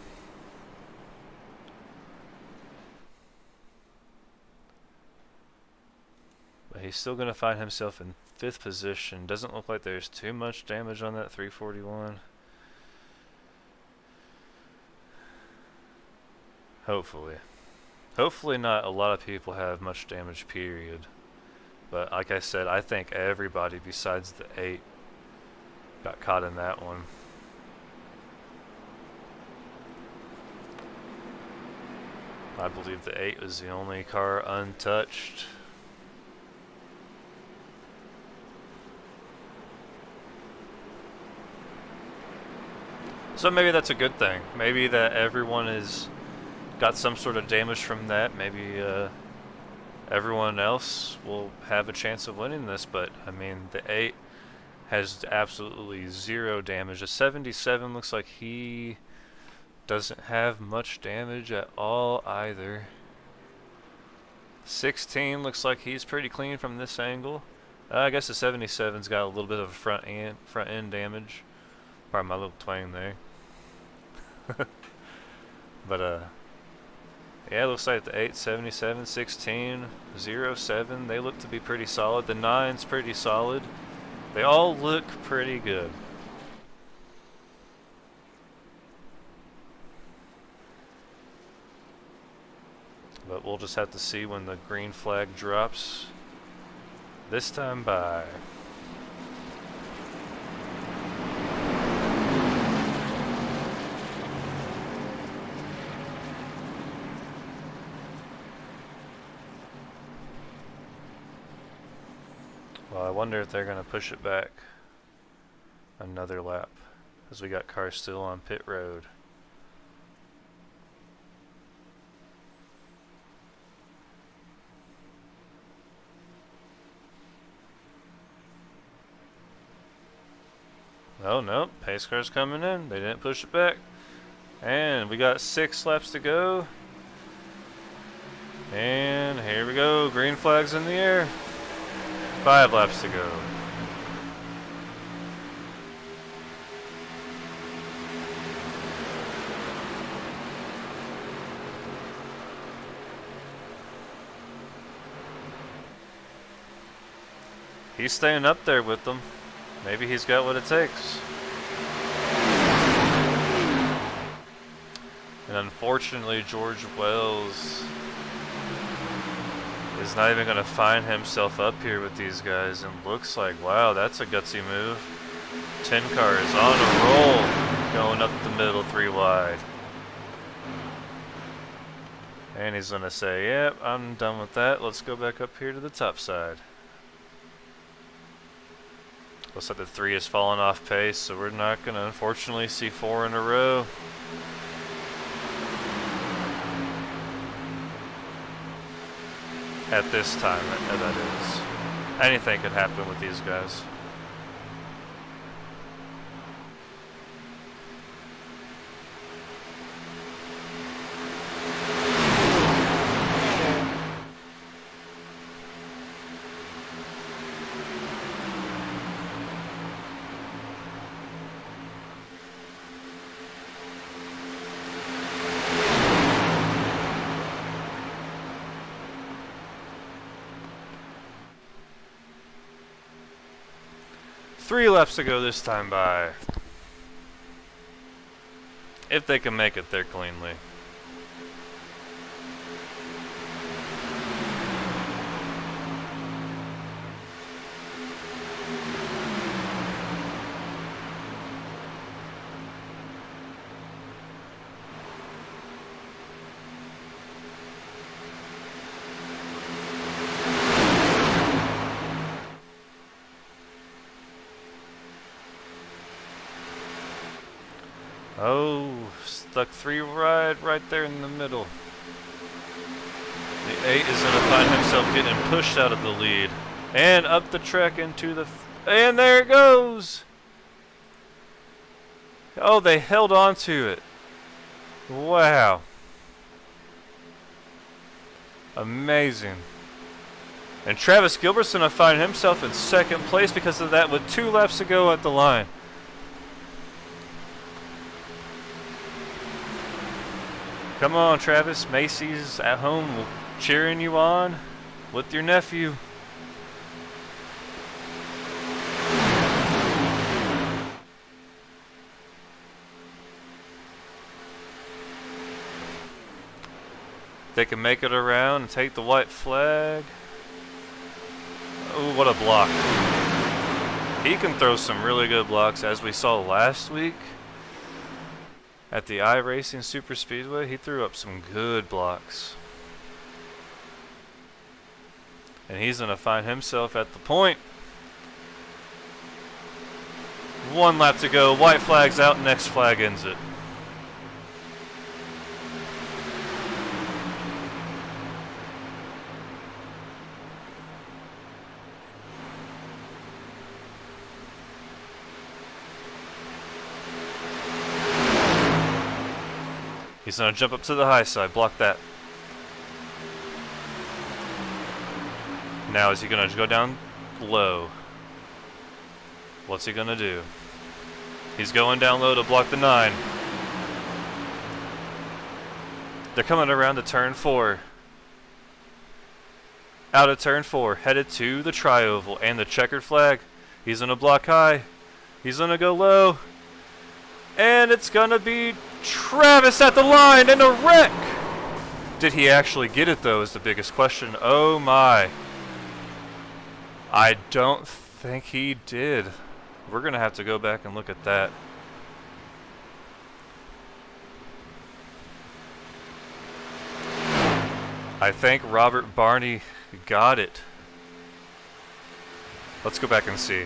But he's still going to find himself in 5th position. Doesn't look like there's too much damage on that 341. Hopefully. Hopefully not a lot of people have much damage, period. But like I said, I think everybody besides the 8 got caught in that one. I believe the 8 was the only car untouched. So maybe that's a good thing. Maybe that everyone has got some sort of damage from that. Maybe everyone else will have a chance of winning this. But I mean, the 8 has absolutely 0 damage. The 77 looks like he doesn't have much damage at all either. 16 looks like he's pretty clean from this angle. I guess the 77's got a little bit of front end damage. Pardon my little twang there. But Yeah, it looks like the 8, 77, 16, 0, 7, they look to be pretty solid. The 9's pretty solid. They all look pretty good. But we'll just have to see when the green flag drops this time by. Well, I wonder if they're going to push it back another lap, as we got cars still on pit road. Oh no, pace car's coming in. They didn't push it back. And we got 6 laps to go. And here we go, green flag's in the air. 5 laps to go. He's staying up there with them. Maybe he's got what it takes. And unfortunately, George Wells is not even going to find himself up here with these guys, and looks like, wow, that's a gutsy move. 10 cars on a roll, going up the middle 3 wide. And he's going to say, yep, I'm done with that. Let's go back up here to the top side. Looks like the 3 is falling off pace, so we're not going to unfortunately see 4 in a row. At this time, that is. Anything could happen with these guys. Three laps to go this time by. If they can make it there cleanly. Oh, stuck 3 right there in the middle. The 8 is going to find himself getting pushed out of the lead. And up the track into the... and there it goes! Oh, they held on to it. Wow. Amazing. And Travis Gilbert's going to find himself in 2nd place because of that with 2 laps to go at the line. Come on, Travis. Macy's at home cheering you on with your nephew. They can make it around and take the white flag. Oh, what a block. He can throw some really good blocks, as we saw last week. At the iRacing Superspeedway, he threw up some good blocks. And he's going to find himself at the point. 1 lap to go. White flag's out. Next flag ends it. He's going to jump up to the high side, block that. Now is he going to go down low? What's he going to do? He's going down low to block the 9. They're coming around to turn 4. Out of turn 4, headed to the tri-oval and the checkered flag. He's gonna block high. He's gonna go low. And it's gonna be Travis at the line and a wreck! Did he actually get it though is the biggest question. Oh my. I don't think he did. We're gonna have to go back and look at that. I think Robert Barney got it. Let's go back and see.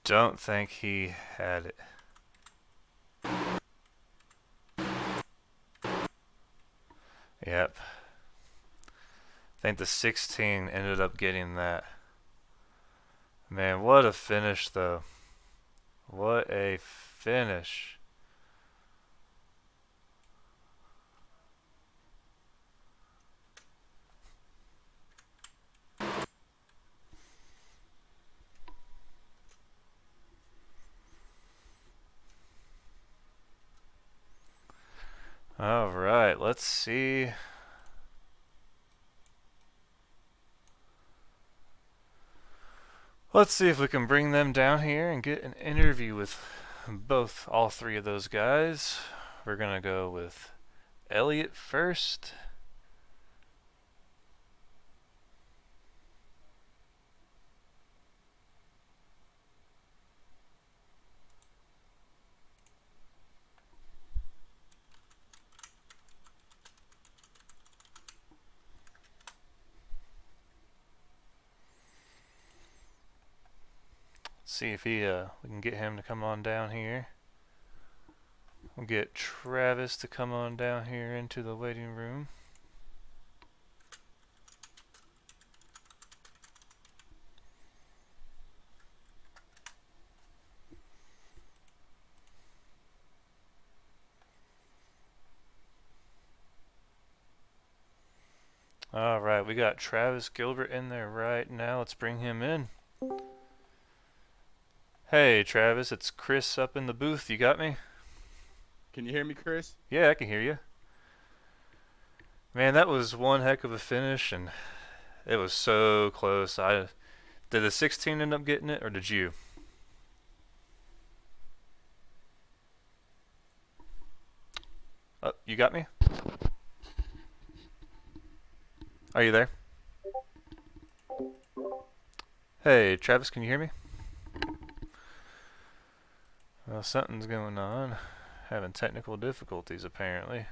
Don't think he had it. Yep. I think the 16 ended up getting that. Man, what a finish though. What a finish. All right, let's see. Let's see if we can bring them down here and get an interview with all three of those guys. We're gonna go with Elliot first. See if we can get him to come on down here. We'll get Travis to come on down here into the waiting room. All right, we got Travis Gilbert in there right now. Let's bring him in. Hey Travis, it's Chris up in the booth. You got me? Can you hear me, Chris? Yeah, I can hear you. Man, that was one heck of a finish, and it was so close. Did the 16 end up getting it, or did you? Oh, you got me? Are you there? Hey, Travis, can you hear me? Well, something's going on. Having technical difficulties, apparently.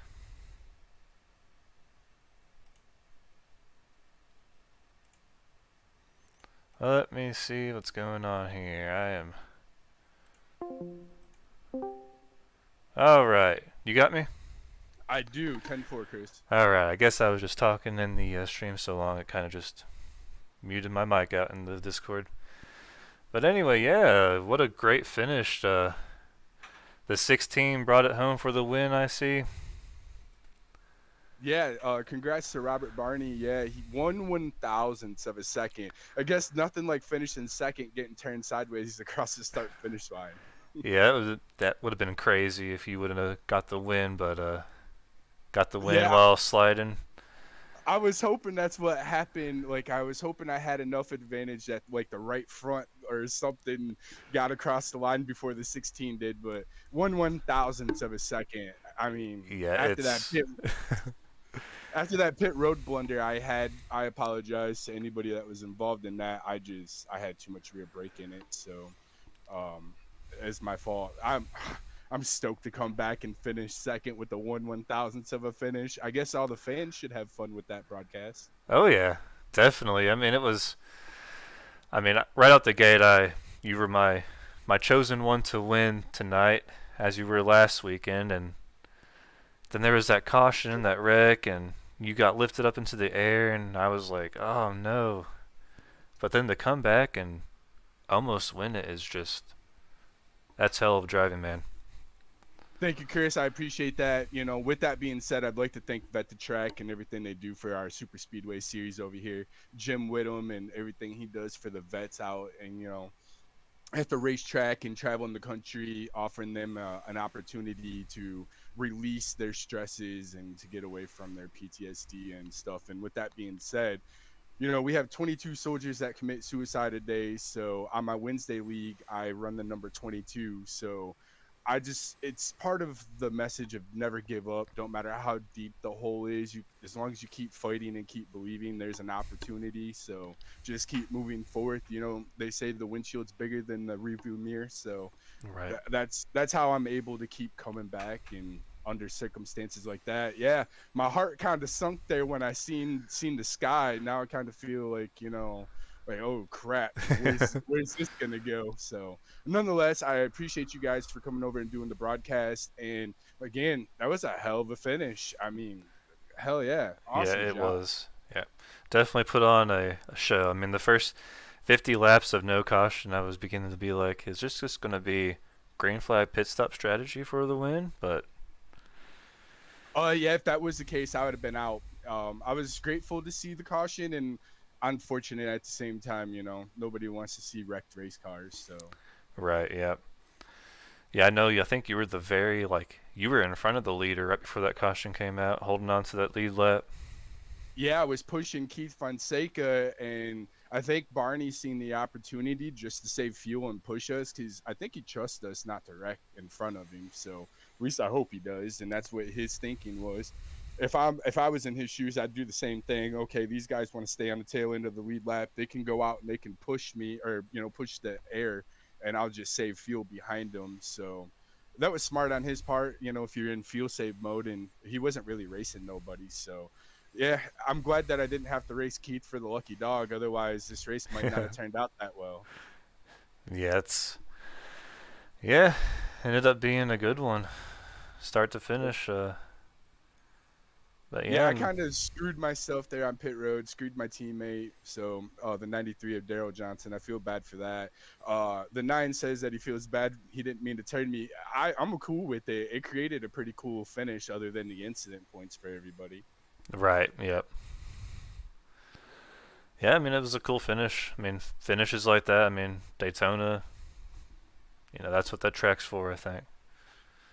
Let me see what's going on here. Alright, you got me? I do. 10-4, Chris. Alright, I guess I was just talking in the stream so long it kind of just muted my mic out in the Discord. But anyway, yeah, what a great finish. The 16 brought it home for the win, I see. Yeah, congrats to Robert Barney. Yeah, he won 1/1000th of a second. I guess nothing like finishing second, getting turned sideways across the start-finish line. Yeah, that would have been crazy if you wouldn't have got the win, but got the win Yeah. while sliding. I was hoping that's what happened. Like I was hoping I had enough advantage that like the right front or something got across the line before the 16 did, but 1/1000th of a second. I mean, Yeah, after that it's pit after that pit road blunder I apologize to anybody that was involved in that. I had too much rear brake in it, so um it's my fault. I'm stoked to come back and finish second with the 1/1000th of a finish. I guess all the fans should have fun with that broadcast. oh yeah, definitely. I mean, it was. I mean, right out the gate, you were my chosen one to win tonight, as you were last weekend, and then there was that caution, that wreck, and you got lifted up into the air, and I was like, oh no. But then to come back and almost win it is just that's hell of driving, man. Thank you, Chris. I appreciate that. You know, with that being said, I'd like to thank Vet2Track and everything they do for our Super Speedway series over here. Jim Whittam and everything he does for the vets out, and at the racetrack and traveling the country, offering them an opportunity to release their stresses and to get away from their PTSD and stuff. And with that being said, we have 22 soldiers that commit suicide a day. So on my Wednesday league, I run the number 22. So it's part of the message of never give up. Don't matter how deep the hole is, as long as you keep fighting and keep believing, there's an opportunity. So just keep moving forward. They say the windshield's bigger than the rearview mirror. So Right. that's how I'm able to keep coming back and under circumstances like that. Yeah, my heart kind of sunk there when I seen the sky. Now I kind of feel like like, oh crap, where's this gonna go? So nonetheless, I appreciate you guys for coming over and doing the broadcast. And again, that was a hell of a finish. I mean, hell yeah, Yeah, awesome it job. was. Yeah, definitely put on a show. I mean, the first 50 laps of no caution, I was beginning to be like, is this just going to be green flag pit stop strategy for the win? But Yeah, if that was the case, I would have been out. I was grateful to see the caution and unfortunate at the same time. Nobody wants to see wrecked race cars. So right, yeah, yeah. I know. I think you were you were in front of the leader right before that caution came out, holding on to that lead lap. yeah, I was pushing Keith Fonseca, and I think Barney seen the opportunity just to save fuel and push us because I think he trusts us not to wreck in front of him. So at least I hope he does, and that's what his thinking was. If I was in his shoes, I'd do the same thing. Okay, these guys want to stay on the tail end of the lead lap. They can go out and they can push me or push the air, and I'll just save fuel behind them. So that was smart on his part. If you're in fuel save mode, and he wasn't really racing nobody, so yeah, I'm glad that I didn't have to race Keith for the lucky dog. Otherwise, this race might not have turned out that well. Yeah, yeah, ended up being a good one, start to finish. But Yeah, yeah, I kind of screwed myself there on pit road, screwed my teammate. So, the 93 of Daryl Johnson, I feel bad for that. The 9 says that he feels bad. He didn't mean to turn me. I'm cool with it. It created a pretty cool finish other than the incident points for everybody. right, yep. Yeah, I mean it was a cool finish. I mean finishes like that. I mean Daytona. That's what that track's for. I think.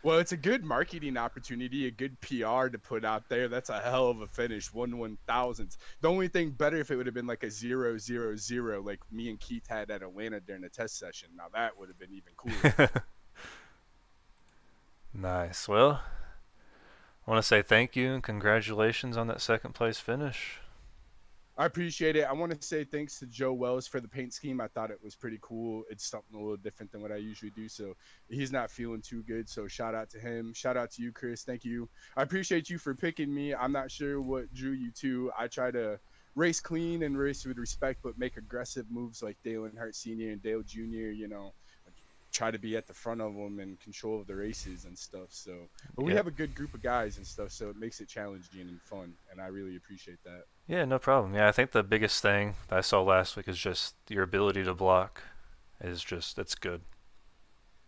Well, it's a good marketing opportunity, a good PR to put out there. That's a hell of a finish, 1/1000th. The only thing better if it would have been like a 0-0-0, like me and Keith had at Atlanta during the test session. Now that would have been even cooler. Nice. Well, I want to say thank you and congratulations on that second place finish. I appreciate it. I want to say thanks to Joe Wells for the paint scheme. I thought it was pretty cool. It's something a little different than what I usually do. So he's not feeling too good. So shout out to him. Shout out to you, Chris. Thank you. I appreciate you for picking me. I'm not sure what drew you to. I try to race clean and race with respect, but make aggressive moves like Dale Earnhardt Sr. and Dale Jr. Try to be at the front of them and control of the races and stuff. So, but we Yeah. have a good group of guys and stuff. So it makes it challenging and fun. And I really appreciate that. Yeah, no problem. Yeah, I think the biggest thing that I saw last week is just your ability to block is just it's good.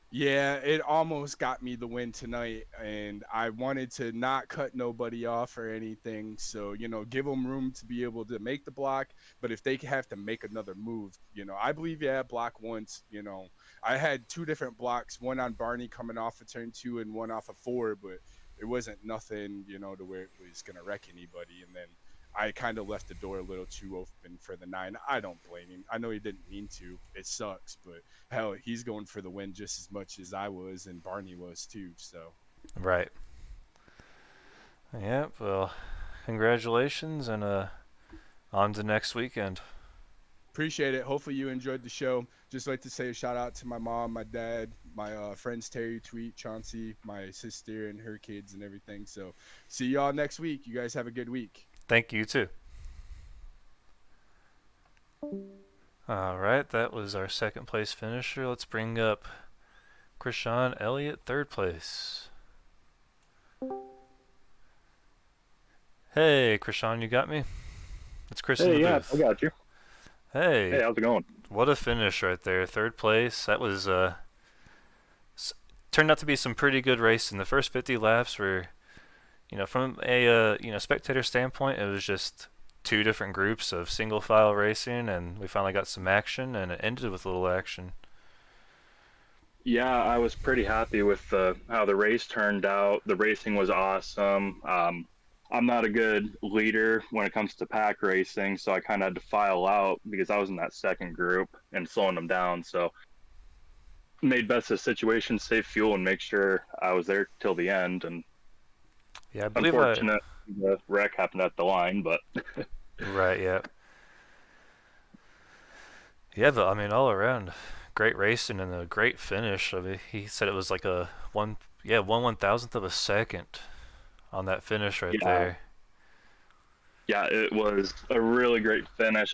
Yeah, it almost got me the win tonight, and I wanted to not cut nobody off or anything. So, give them room to be able to make the block. But if they have to make another move, I believe, yeah, block once. I had two different blocks, one on Barney coming off of turn 2 and one off of 4, but it wasn't nothing, to where it was going to wreck anybody. And then I kind of left the door a little too open for the 9. I don't blame him. I know he didn't mean to. It sucks, but hell, he's going for the win just as much as I was and Barney was too. So Right. Yep. Well, congratulations, and on to next weekend. appreciate it. Hopefully you enjoyed the show. Just like to say a shout out to my mom, my dad, my friends Terry, Tweet, Chauncey, my sister and her kids and everything. So see y'all next week. You guys have a good week. Thank you too. All right, that was our second place finisher. Let's bring up Krishan Elliott, third place. Hey, Krishan, you got me? It's Chris in the booth. I got you. Hey, Hey, how's it going? what a finish right there. Third place. That was turned out to be some pretty good racing. The first 50 laps were, from a spectator standpoint, it was just two different groups of single file racing, and we finally got some action, and it ended with a little action. Yeah, I was pretty happy with how the race turned out. The racing was awesome. I'm not a good leader when it comes to pack racing, so I kind of had to file out because I was in that second group and slowing them down. So made best of the situation, save fuel, and make sure I was there till the end. And Yeah, I believe unfortunate, the wreck happened at the line, but Right, yeah. Yeah, but I mean, all around, great racing and a great finish. I mean, he said it was like a one thousandth of a second on that finish right yeah, there. yeah, it was a really great finish.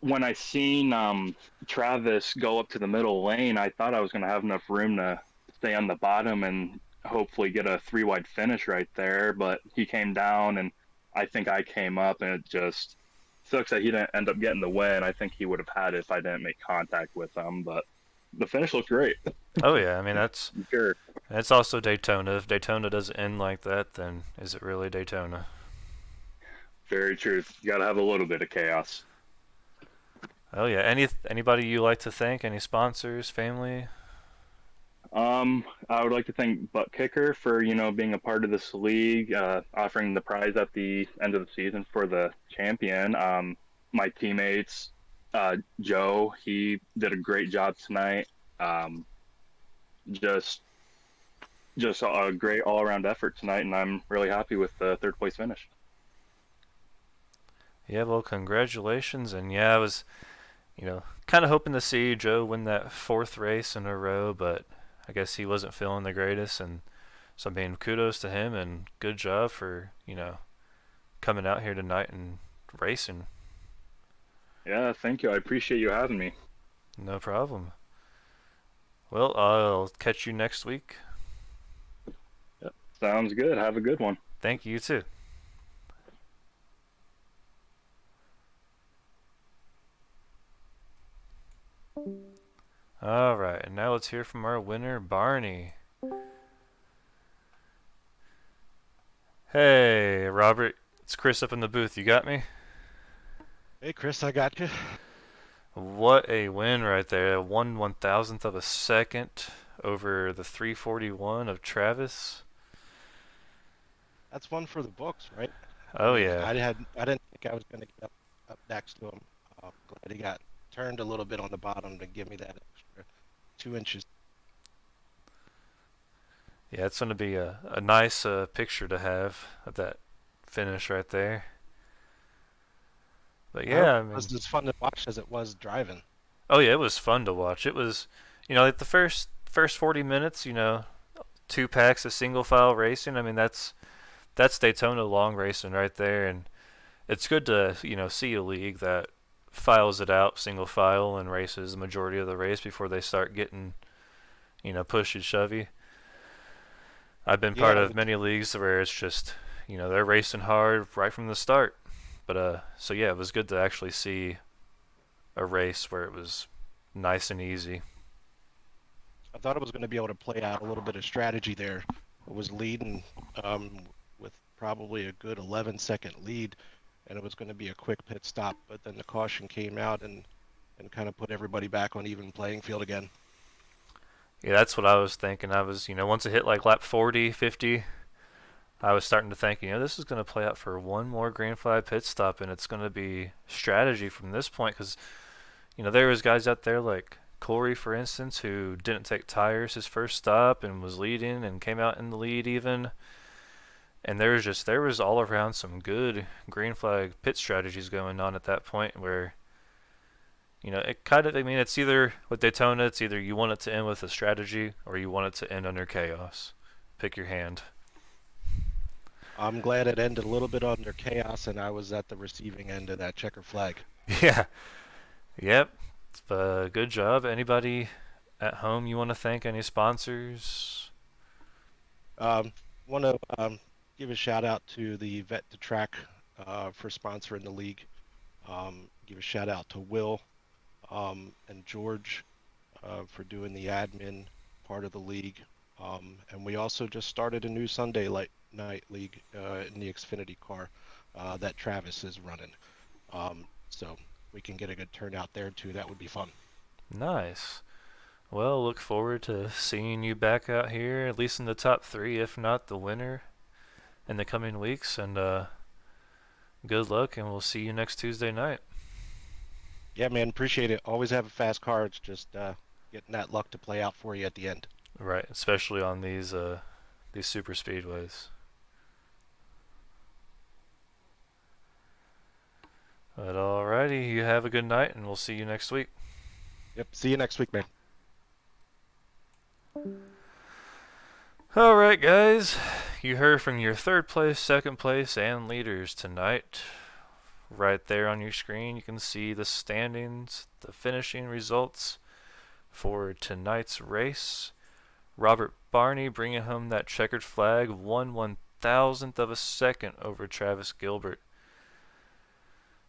When I seen Travis go up to the middle lane, I thought I was going to have enough room to stay on the bottom and hopefully get a 3 wide finish right there. But he came down, and I think I came up, and it just sucks that he didn't end up getting the win. I think he would have had it if I didn't make contact with him. But the finish looked great. Oh yeah, I mean that's Sure. also Daytona. If Daytona doesn't end like that, then is it really Daytona? Very true. You got to have a little bit of chaos. Oh yeah. Anybody you like to thank? Any sponsors, family? I would like to thank Butt Kicker for being a part of this league, offering the prize at the end of the season for the champion. My teammates, Joe, he did a great job tonight. Just a great all around effort tonight, and I'm really happy with the third place finish. Yeah, well, congratulations. And yeah, I was, kind of hoping to see Joe win that fourth race in a row, but I guess he wasn't feeling the greatest. And so, I mean, kudos to him and good job for, coming out here tonight and racing. Yeah, thank you. I appreciate you having me. No problem. Well, I'll catch you next week. Yep. Sounds good. Have a good one. Thank you, too. All right, and now let's hear from our winner, Barney. Hey, Robert. It's Chris up in the booth. You got me? Hey, Chris, I got you. What a win right there. 1/1000th of a second over the 341 of Travis. That's one for the books, right? Oh, yeah. I didn't think I was going to get up next to him. Glad he got turned a little bit on the bottom to give me that extra 2 inches. Yeah, it's going to be a nice picture to have of that finish right there. But yeah, I mean, it was as fun to watch as it was driving. oh yeah, it was fun to watch. It was, like the first 40 minutes, 2 packs of single file racing. I mean, that's Daytona long racing right there, and it's good to, see a league that files it out single file and races the majority of the race before they start getting, pushy shovey. I've been part of many leagues where it's just, they're racing hard right from the start. But so yeah, it was good to actually see a race where it was nice and easy. I thought it was going to be able to play out a little bit of strategy there. It was leading with probably a good 11-second lead, and it was going to be a quick pit stop. But then the caution came out and kind of put everybody back on even playing field again. Yeah, that's what I was thinking. I was, once it hit like lap 40, 50, I was starting to think, this is going to play out for one more green flag pit stop, and it's going to be strategy from this point, because there was guys out there like Corey, for instance, who didn't take tires his first stop and was leading and came out in the lead even. And there was all around some good green flag pit strategies going on at that point where, it kind of, it's either with Daytona, it's either you want it to end with a strategy or you want it to end under chaos. Pick your hand. I'm glad it ended a little bit under chaos, and I was at the receiving end of that checker flag. Yeah. Yep. Good job. Anybody at home you want to thank? Any sponsors? Want to give a shout out to the Vet2Track for sponsoring the league. Give a shout out to Will and George for doing the admin part of the league. And we also just started a new Sunday night league in the Xfinity car that Travis is running. So we can get a good turnout there too. That would be fun. Nice. Well, look forward to seeing you back out here, at least in the top 3, if not the winner, in the coming weeks. And good luck, and we'll see you next Tuesday night. Yeah, man, appreciate it. Always have a fast car. It's just getting that luck to play out for you at the end. Right, especially on these super speedways. But alrighty, you have a good night, and we'll see you next week. Yep, see you next week, man. Alright, guys, you heard from your 3rd place, 2nd place, and leaders tonight. Right there on your screen, you can see the standings, the finishing results for tonight's race. Robert Barney bringing home that checkered flag, 1/1000th of a second over Travis Gilbert.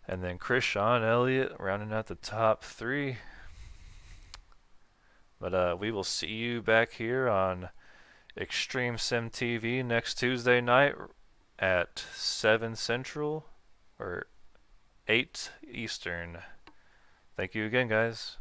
And then Sean Elliott rounding out the top 3. But we will see you back here on Extreme Sim TV next Tuesday night at 7 Central or 8 Eastern. Thank you again, guys.